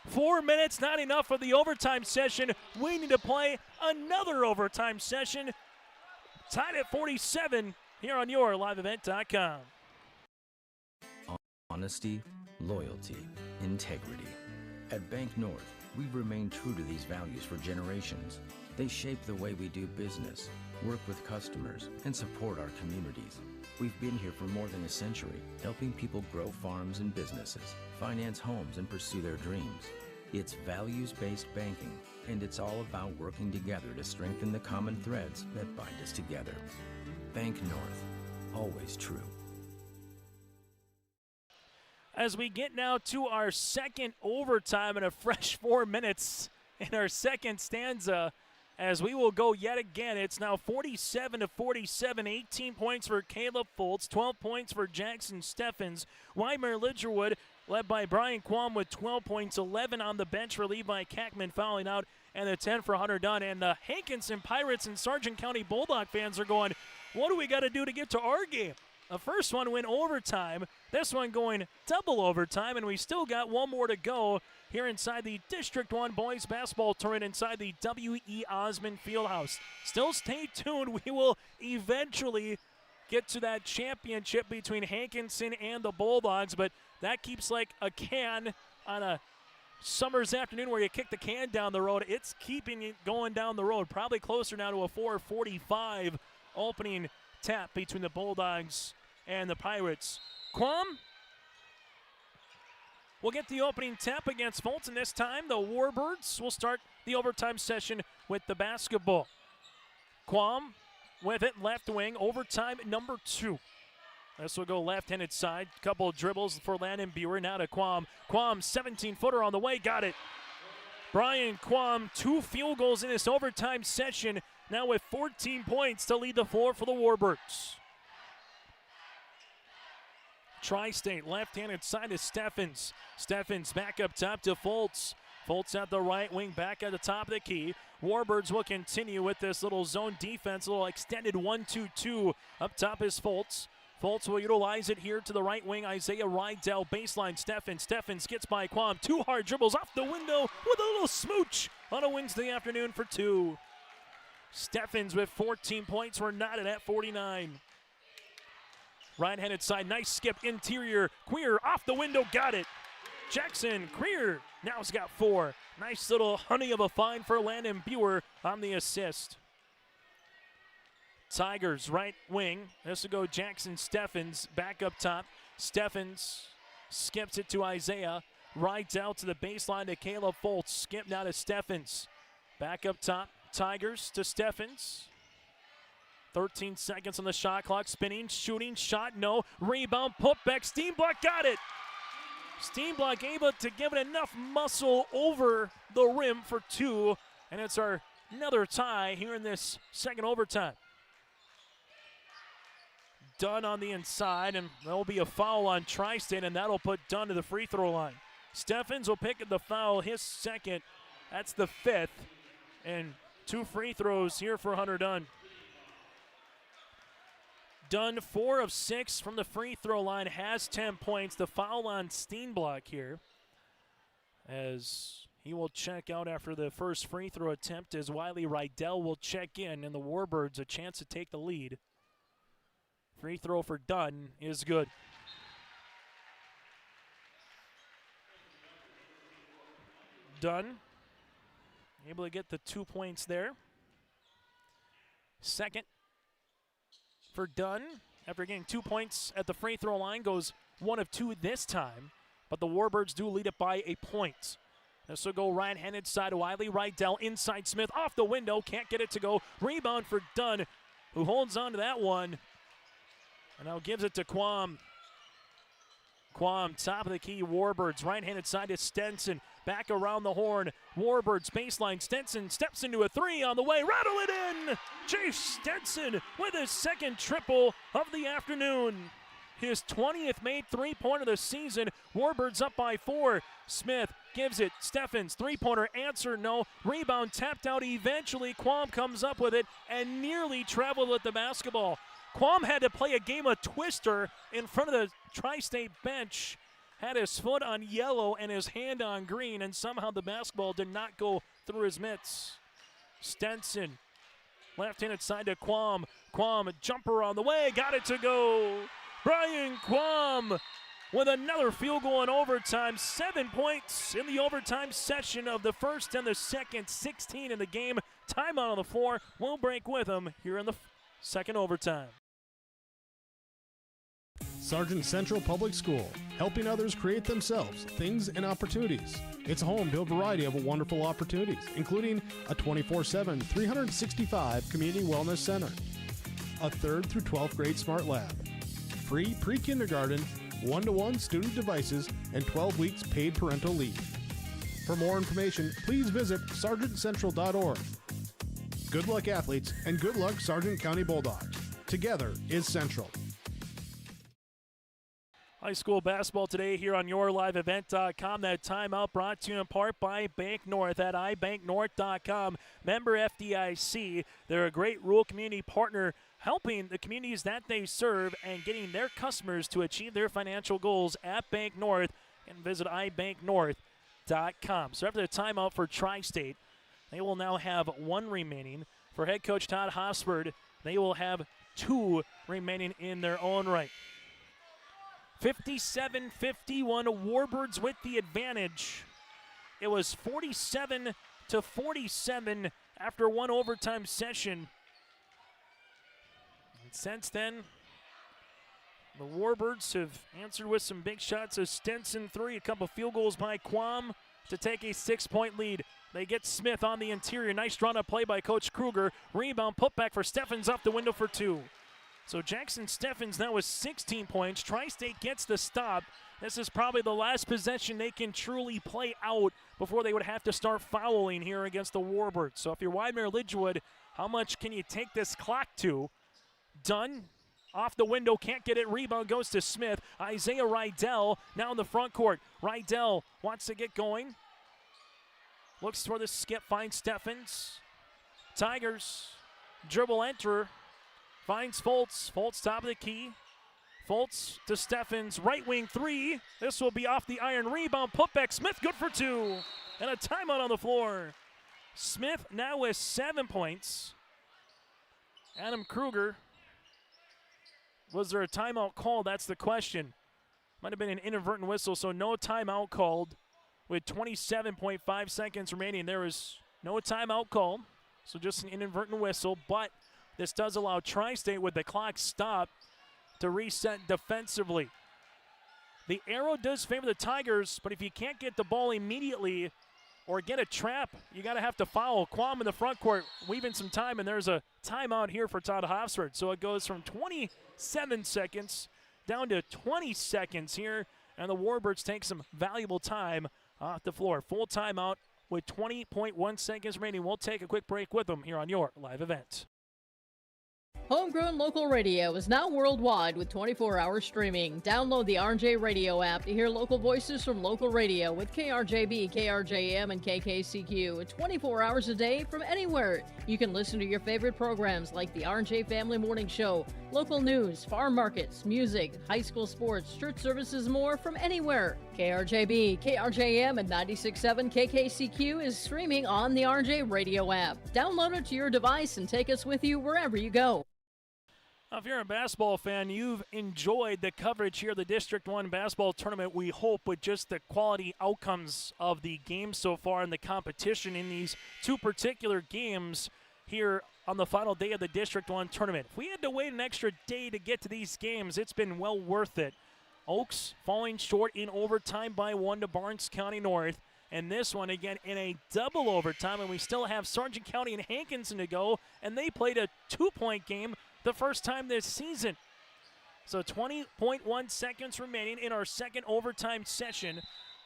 4 minutes, not enough for the overtime session. We need to play another overtime session. Tied at 47 here on YourLiveEvent.com. Honesty, loyalty, integrity. At Bank North, we've remained true to these values for generations. They shape the way we do business, work with customers, and support our communities. We've been here for more than a century, helping people grow farms and businesses, finance homes, and pursue their dreams. It's values-based banking, and it's all about working together to strengthen the common threads that bind us together. Bank North, always true. As we get now to our second overtime and a fresh 4 minutes in our second stanza, as we will go yet again. It's now 47-47, 18 points for Caleb Foltz, 12 points for Jackson Steffens. Wyndmere-Lidgerwood led by Brian Quam with 12 points, 11 on the bench for Levi Kackman fouling out, and the 10 for Hunter Dunn. And the Hankinson Pirates and Sargent County Bulldog fans are going, what do we got to do to get to our game? The first one went overtime, this one going double overtime, and we still got one more to go here inside the District 1 Boys Basketball Tournament inside the W.E. Osmond Fieldhouse. Still stay tuned. We will eventually get to that championship between Hankinson and the Bulldogs, but that keeps like a can on a summer's afternoon where you kick the can down the road. It's keeping it going down the road, probably closer now to a 4:45 opening tap between the Bulldogs and the Pirates. Quam will get the opening tap against Fulton. This time the Warbirds will start the overtime session with the basketball. Quam with it, left wing, overtime number 2. This will go left-handed side. Couple of dribbles for Landon Buer. Now to Quam. Quam, 17-footer on the way, got it. Brian Quam, 2 field goals in this overtime session. Now with 14 points to lead the floor for the Warbirds. Tri-State left-handed side is Steffens. Steffens back up top to Foltz. Foltz at the right wing, back at the top of the key. Warbirds will continue with this little zone defense, a little extended 1-2-2. Up top is Foltz. Foltz will utilize it here to the right wing. Isaiah Rydell, baseline. Steffens gets by Quam. 2 hard dribbles off the window with a little smooch on a Wednesday afternoon for 2. Steffens with 14 points. We're knotted at 49. Right-handed side, nice skip, interior. Queer off the window, got it. Jackson, Queer, now has got 4. Nice little honey of a find for Landon Buer on the assist. Tigers, right wing. This will go Jackson Steffens back up top. Steffens skips it to Isaiah. Rides out to the baseline to Caleb Foltz. Skip now to Steffens. Back up top. Tigers to Steffens. 13 seconds on the shot clock. Spinning, shooting, shot, no. Rebound, putback. Steenblock got it. Steenblock able to give it enough muscle over the rim for 2. And it's another tie here in this second overtime. Dunn on the inside, and there will be a foul on Tri-State, and that'll put Dunn to the free throw line. Steffens will pick up the foul, his second. That's the 5th. And 2 free throws here for Hunter Dunn. Dunn 4 of 6 from the free throw line, has 10 points. The foul on Steenblock here, as he will check out after the first free throw attempt, as Wiley Rydell will check in, and the Warbirds a chance to take the lead. Free throw for Dunn is good. Dunn able to get the 2 points there. Second for Dunn after getting 2 points at the free throw line, goes 1 of 2 this time, but the Warbirds do lead it by a point. This will go right-handed side. Wiley Rydell inside Smith off the window, can't get it to go. Rebound for Dunn, who holds on to that one. And now gives it to Quam. Quam, top of the key, Warbirds. Right-handed side is Stenson. Back around the horn. Warbirds baseline. Stenson steps into a 3 on the way. Rattle it in! Chase Stenson with his second triple of the afternoon. His 20th made three-pointer of the season. Warbirds up by 4. Smith gives it. Steffens, three-pointer, answer no. Rebound tapped out eventually. Quam comes up with it and nearly traveled with the basketball. Quam had to play a game of Twister in front of the Tri-State bench. Had his foot on yellow and his hand on green, and somehow the basketball did not go through his mitts. Stenson, left-handed side to Quam. Quam, a jumper on the way, got it to go. Brian Quam with another field goal in overtime. 7 points in the overtime session of the first and the second. 16 in the game. Timeout on the floor. We'll break with him here in the second overtime. Sargent Central Public School, helping others create themselves, things, and opportunities. It's home to a variety of wonderful opportunities, including a 24/7, 365 community wellness center, a 3rd through 12th grade smart lab, free pre-kindergarten, 1-to-1 student devices, and 12 weeks paid parental leave. For more information, please visit sargentcentral.org. Good luck, athletes, and good luck, Sargent County Bulldogs. Together is Central. High school basketball today here on YourLiveEvent.com. That timeout brought to you in part by Bank North at ibanknorth.com. Member FDIC. They're a great rural community partner helping the communities that they serve and getting their customers to achieve their financial goals at Bank North. And visit ibanknorth.com. So after the timeout for Tri-State, they will now have 1 remaining. For head coach Todd Hosford, they will have 2 remaining in their own right. 57-51, Warbirds with the advantage. It was 47-47 after 1 overtime session. And since then, the Warbirds have answered with some big shots. A Stenson 3, a couple field goals by Quam to take a 6-point lead. They get Smith on the interior. Nice drawn-up play by Coach Kruger. Rebound, putback for Steffens off the window for 2. So Jackson Steffens now with 16 points. Tri-State gets the stop. This is probably the last possession they can truly play out before they would have to start fouling here against the Warbirds. So if you're Wyndmere-Lidgerwood, how much can you take this clock to? Dunn off the window, can't get it. Rebound goes to Smith. Isaiah Rydell now in the front court. Rydell wants to get going. Looks for the skip, finds Steffens. Tigers dribble enter. Finds Fultz. Fultz top of the key. Fultz to Steffens. Right wing three. This will be off the iron rebound. Putback. Smith good for two. And a timeout on the floor. Smith now with 7 points. Adam Kruger. Was there a timeout called? That's the question. Might have been an inadvertent whistle, so no timeout called. With 27.5 seconds remaining, there is no timeout called. So just an inadvertent whistle, but this does allow Tri-State with the clock stopped to reset defensively. The arrow does favor the Tigers, but if you can't get the ball immediately or get a trap, you got to have to foul. Quam in the front court, weaving some time, and there's a timeout here for Todd Hofsford. So it goes from 27 seconds down to 20 seconds here, and the Warbirds take some valuable time off the floor. Full timeout with 20.1 seconds remaining. We'll take a quick break with them here on your live event. Homegrown local radio is now worldwide with 24-hour streaming. Download the RJ Radio app to hear local voices from local radio with KRJB, KRJM, and KKCQ 24 hours a day from anywhere. You can listen to your favorite programs like the RJ Family Morning Show, local news, farm markets, music, high school sports, church services, more from anywhere. KRJB, KRJM, and 96.7 KKCQ is streaming on the RJ Radio app. Download it to your device and take us with you wherever you go. Now, if you're a basketball fan, you've enjoyed the coverage here of the District 1 basketball tournament, we hope, with just the quality outcomes of the games so far and the competition in these two particular games here on the final day of the District 1 tournament. If we had to wait an extra day to get to these games, it's been well worth it. Oaks falling short in overtime by 1 to Barnes County North. And this one, again, in a double overtime, and we still have Sargent County and Hankinson to go, and they played a 2-point game the first time this season. So 20.1 seconds remaining in our second overtime session.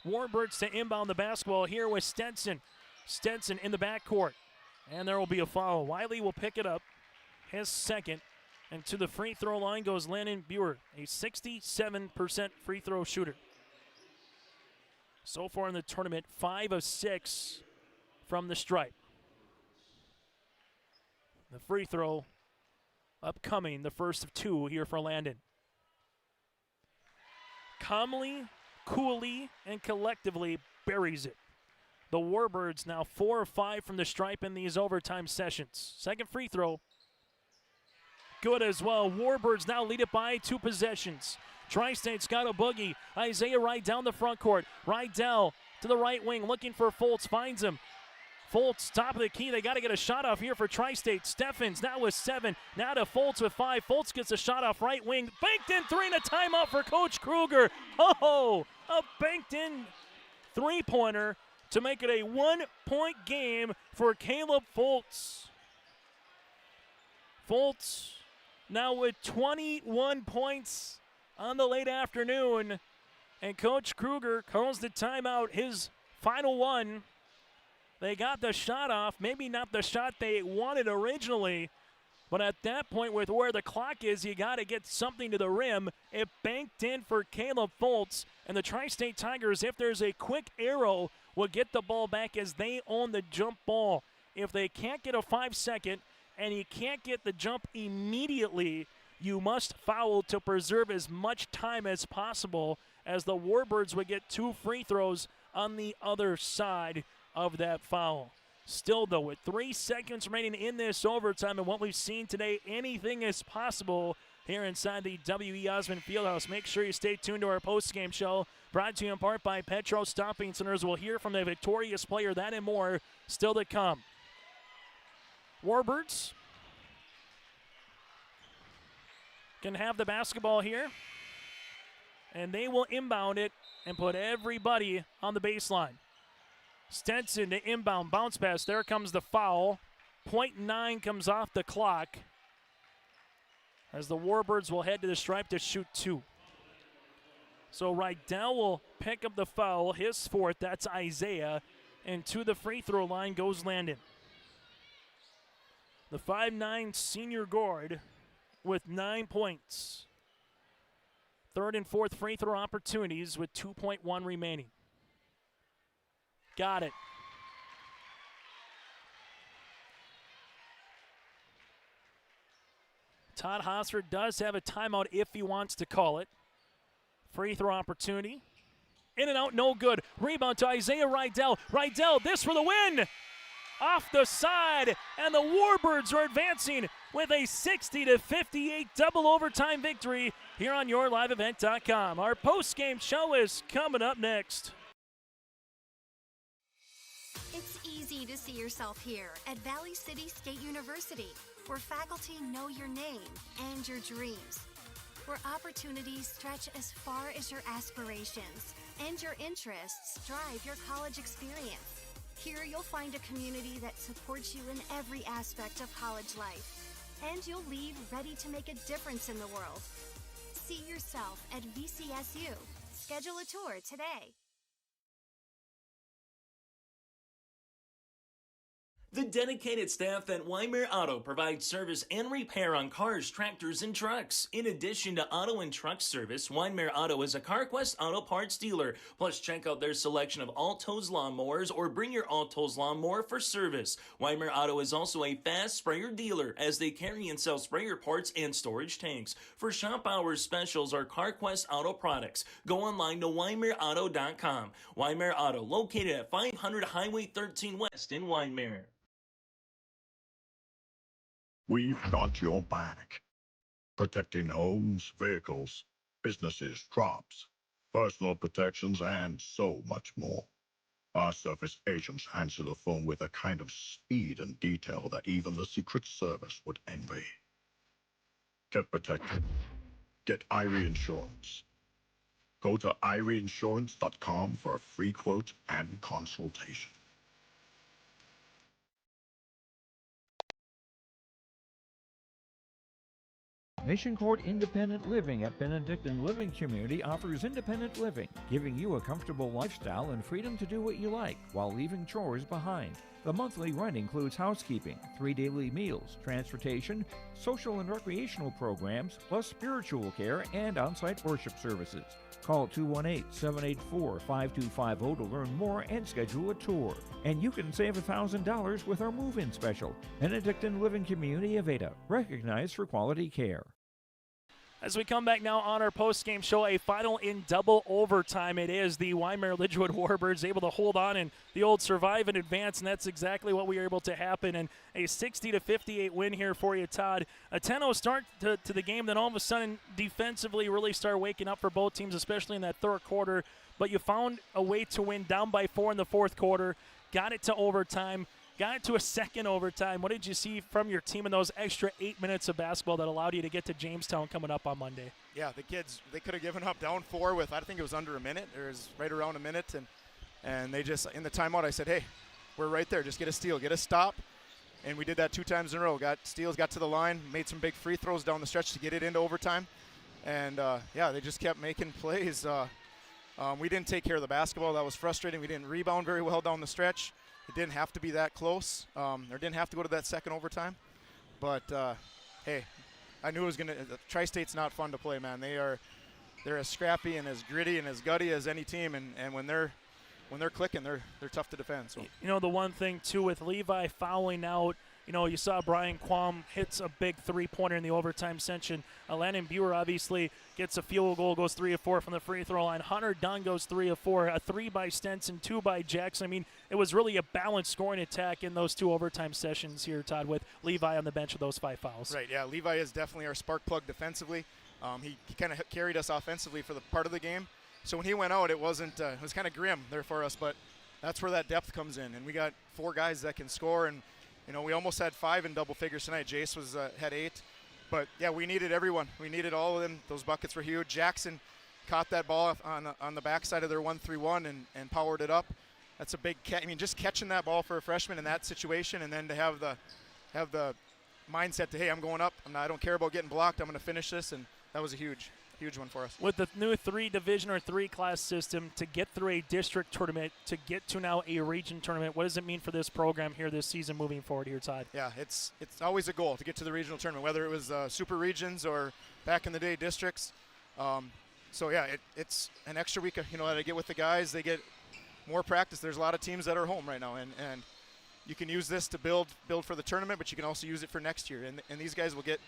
Warbirds to inbound the basketball here with Stenson. Stenson in the backcourt. And there will be a foul. Wiley will pick it up, his second. And to the free throw line goes Landon Buer, a 67% free throw shooter. So far in the tournament, 5 of 6 from the stripe. The free throw upcoming, the first of 2 here for Landon. Calmly, coolly, and collectively buries it. The Warbirds now 4 of 5 from the stripe in these overtime sessions. Second free throw, good as well. Warbirds now lead it by 2 possessions. Tri-State's got a boogie. Isaiah Wright down the front court. Rydell to the right wing, looking for Fultz, finds him. Fultz, top of the key. They got to get a shot off here for Tri-State. Steffens now with 7. Now to Fultz with 5. Fultz gets a shot off right wing. Banked in 3 and a timeout for Coach Kruger. Oh, a banked in 3-pointer to make it a 1-point game for Caleb Fultz. Fultz now with 21 points on the late afternoon. And Coach Kruger calls the timeout, his final one. They got the shot off, maybe not the shot they wanted originally, but at that point with where the clock is, you got to get something to the rim. It banked in for Caleb Fultz, and the Tri-State Tigers, if there's a quick arrow, will get the ball back as they own the jump ball. If they can't get a 5-second and you can't get the jump immediately, you must foul to preserve as much time as possible, as the Warbirds would get 2 free throws on the other side of that foul. Still, though, with 3 seconds remaining in this overtime and what we've seen today, anything is possible here inside the W.E. Osmond Fieldhouse. Make sure you stay tuned to our post-game show, brought to you in part by Petro Stopping Centers. We'll hear from the victorious player, that and more, still to come. Warbirds can have the basketball here, and they will inbound it and put everybody on the baseline. Stenson to inbound, bounce pass. There comes the foul. 0.9 comes off the clock as the Warbirds will head to the stripe to shoot 2. So Rydell will pick up the foul, his 4th. That's Isaiah. And to the free throw line goes Landon. The 5'9" senior guard with 9 points. 3rd and 4th free throw opportunities with 2.1 remaining. Got it. Todd Hosford does have a timeout if he wants to call it. Free throw opportunity. In and out, no good. Rebound to Isaiah Rydell. Rydell, this for the win! Off the side, and the Warbirds are advancing with a 60-58 double overtime victory here on YourLiveEvent.com. Our post-game show is coming up next. It's easy to see yourself here at Valley City State University, where faculty know your name and your dreams, where opportunities stretch as far as your aspirations and your interests drive your college experience. Here you'll find a community that supports you in every aspect of college life, and you'll leave ready to make a difference in the world. See yourself at VCSU. Schedule a tour today. The dedicated staff at Wyndmere Auto provides service and repair on cars, tractors, and trucks. In addition to auto and truck service, Wyndmere Auto is a CarQuest auto parts dealer. Plus, check out their selection of Alto's lawnmowers or bring your Alto's lawnmower for service. Wyndmere Auto is also a fast sprayer dealer as they carry and sell sprayer parts and storage tanks. For shop hours specials or CarQuest auto products, go online to WyndmereAuto.com. Wyndmere Auto, located at 500 Highway 13 West in Wyndmere. We've got your back. Protecting homes, vehicles, businesses, crops, personal protections, and so much more. Our service agents answer the phone with a kind of speed and detail that even the Secret Service would envy. Get protected. Get Irie Insurance. Go to IrieInsurance.com for a free quote and consultation. Mission Court Independent Living at Benedictine Living Community offers independent living, giving you a comfortable lifestyle and freedom to do what you like while leaving chores behind. The monthly rent includes housekeeping, 3 daily meals, transportation, social and recreational programs, plus spiritual care and on-site worship services. Call 218-784-5250 to learn more and schedule a tour. And you can save $1,000 with our move-in special. Benedictine Living Community of Ada, recognized for quality care. As we come back now on our post-game show, a final in double overtime. It is the Wyndmere-Lidgerwood Warbirds able to hold on and the old survive and advance, and that's exactly what we were able to happen. And a 60-58 win here for you, Todd. A 10-0 start to the game, then all of a sudden defensively really started waking up for both teams, especially in that third quarter. But you found a way to win down by 4 in the fourth quarter, got it to overtime. Got it to a second overtime. What did you see from your team in those extra 8 minutes of basketball that allowed you to get to Jamestown coming up on Monday? Yeah, the kids, they could have given up down 4 with, I think it was under a minute. It was right around a minute. And they just, in the timeout, I said, hey, we're right there. Just get a steal, get a stop. And we did that 2 times in a row. Got steals, got to the line, made some big free throws down the stretch to get it into overtime. And, yeah, they just kept making plays. We didn't take care of the basketball. That was frustrating. We didn't rebound very well down the stretch. It didn't have to be that close, or didn't have to go to that second overtime. But, hey, I knew it was going to – Tri-State's not fun to play, man. They're as scrappy and as gritty and as gutty as any team, and when they're clicking, they're tough to defend. So. You know, the one thing, too, with Levi fouling out, you know, you saw Brian Quam hits a big three-pointer in the overtime section. Landon Buer obviously gets a field goal, goes 3 of 4 from the free throw line. Hunter Dunn goes 3 of 4, a 3 by Stenson, 2 by Jackson. I mean, it was really a balanced scoring attack in those 2 overtime sessions here, Todd, with Levi on the bench with those 5 fouls. Right, yeah, Levi is definitely our spark plug defensively. He kind of carried us offensively for the part of the game. So when he went out, it was kind of grim there for us, but that's where that depth comes in. And we got 4 guys that can score, and you know, we almost had 5 in double figures tonight. Jace had 8. But, yeah, we needed everyone. We needed all of them. Those buckets were huge. Jackson caught that ball on the backside of their 1-3-1 and powered it up. That's a big catch. I mean, just catching that ball for a freshman in that situation, and then to have the mindset to, hey, I'm going up. I don't care about getting blocked. I'm going to finish this, and that was a huge one for us. With the new 3-division or 3-class system, to get through a district tournament, to get to now a region tournament, what does it mean for this program here this season moving forward here, Todd? Yeah, it's always a goal to get to the regional tournament, whether it was super regions or back in the day districts. So, yeah, it's an extra week, that I get with the guys. They get more practice. There's a lot of teams that are home right now, and you can use this to build for the tournament, but you can also use it for next year. And these guys will get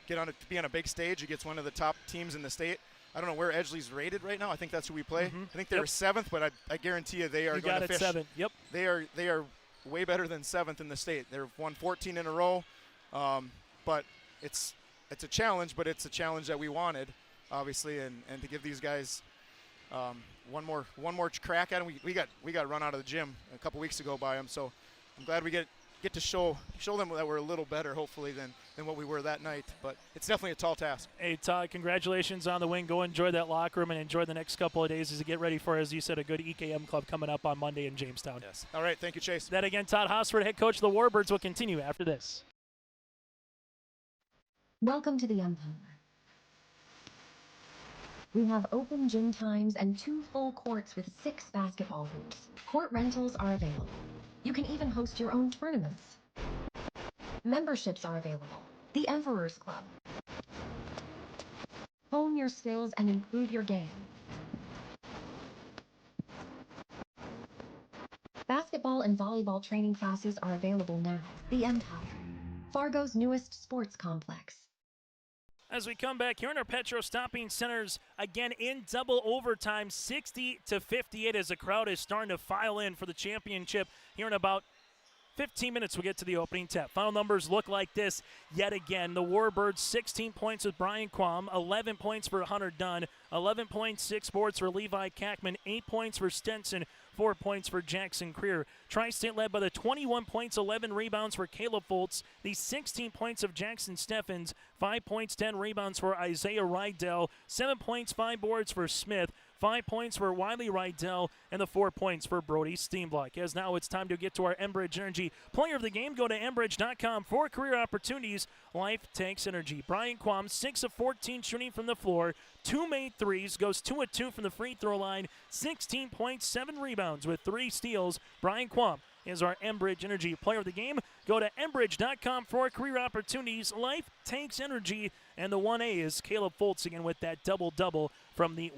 be on a big stage against one of the top teams in the state. I don't know where Edgeley's rated right now. I think that's who we play. I think they're 7th, but I guarantee you they are going to fish. 7th. Yep. They are way better than 7th in the state. They've won 14 in a row, but it's a challenge. But it's a challenge that we wanted, obviously, and to give these guys one more crack at them. We got run out of the gym a couple weeks ago by them, so I'm glad we get to show them that we're a little better, hopefully, than what we were that night. But it's definitely a tall task. Hey, Todd, congratulations on the win. Go enjoy that locker room and enjoy the next couple of days as you get ready for, as you said, a good EKM club coming up on Monday in Jamestown. Yes. All right. Thank you, Chase. That again, Todd Hosford, head coach of the Warbirds, will continue after this. Welcome to the Empire. We have open gym times and 2 full courts with 6 basketball hoops. Court rentals are available. You can even host your own tournaments. Memberships are available. The Emperor's Club. Hone your skills and improve your game. Basketball and volleyball training classes are available now. The Empire, Fargo's newest sports complex. As we come back here in our Petro Stopping Centers, again in double overtime, 60-58 as the crowd is starting to file in for the championship. Here in about 15 minutes, we'll get to the opening tap. Final numbers look like this yet again. The Warbirds, 16 points with Brian Quam, 11 points for Hunter Dunn, 11.6 boards for Levi Kackman, 8 points for Stenson, 4 points for Jackson Creer. Tri-State led by the 21 points, 11 rebounds for Caleb Foltz, the 16 points of Jackson Steffens, 5 points, 10 rebounds for Isaiah Rydell, 7 points, 5 boards for Smith, 5 points for Wiley Rydell, and the 4 points for Brody Steenblock. As now it's time to get to our Enbridge Energy player of the game. Go to Enbridge.com for career opportunities. Life takes energy. Brian Quam, 6 of 14 shooting from the floor, 2 made threes, goes 2 of 2 from the free throw line, 16 points, 7 rebounds with 3 steals. Brian Quam is our Enbridge Energy player of the game. Go to Enbridge.com for career opportunities. Life takes energy. And the 1A is Caleb Foltz again with that double-double from the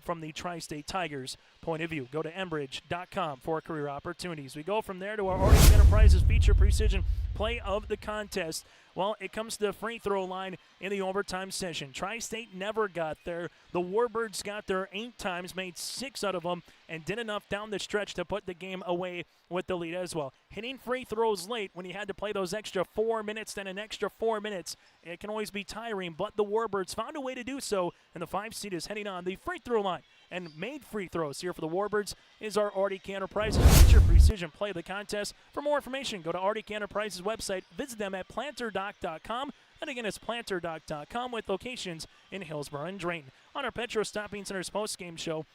from the Tri-State Tigers point of view. Go to Enbridge.com for career opportunities. We go from there to our Arctic Enterprises feature precision play of the contest. Well, it comes to the free throw line in the overtime session. Tri-State never got there. The Warbirds got there 8 times, made 6 out of them, and did enough down the stretch to put the game away with the lead as well. Hitting free throws late when you had to play those extra 4 minutes, then an extra 4 minutes, it can always be tiring, but the Warbirds found a way to do so, and the 5 seed is heading on the free throw line and made free throws here for the Warbirds is our Arctic Enterprises feature precision play of the contest. For more information, go to Arctic Enterprises website. Visit them at planterdoc.com. And again, it's planterdoc.com with locations in Hillsborough and Drayton. On our Petro Stopping Centers postgame show,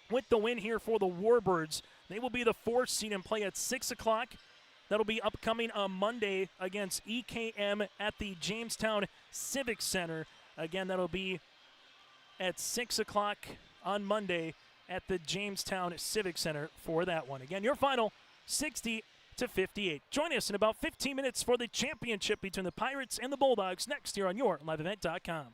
with the win here for the Warbirds, they will be the 4th seed and play at 6 o'clock. That'll be upcoming on Monday against EKM at the Jamestown Civic Center. Again, that'll be at 6 o'clock on Monday at the Jamestown Civic Center for that one. Again, your final 60-58. Join us in about 15 minutes for the championship between the Pirates and the Bulldogs next here on your liveevent.com.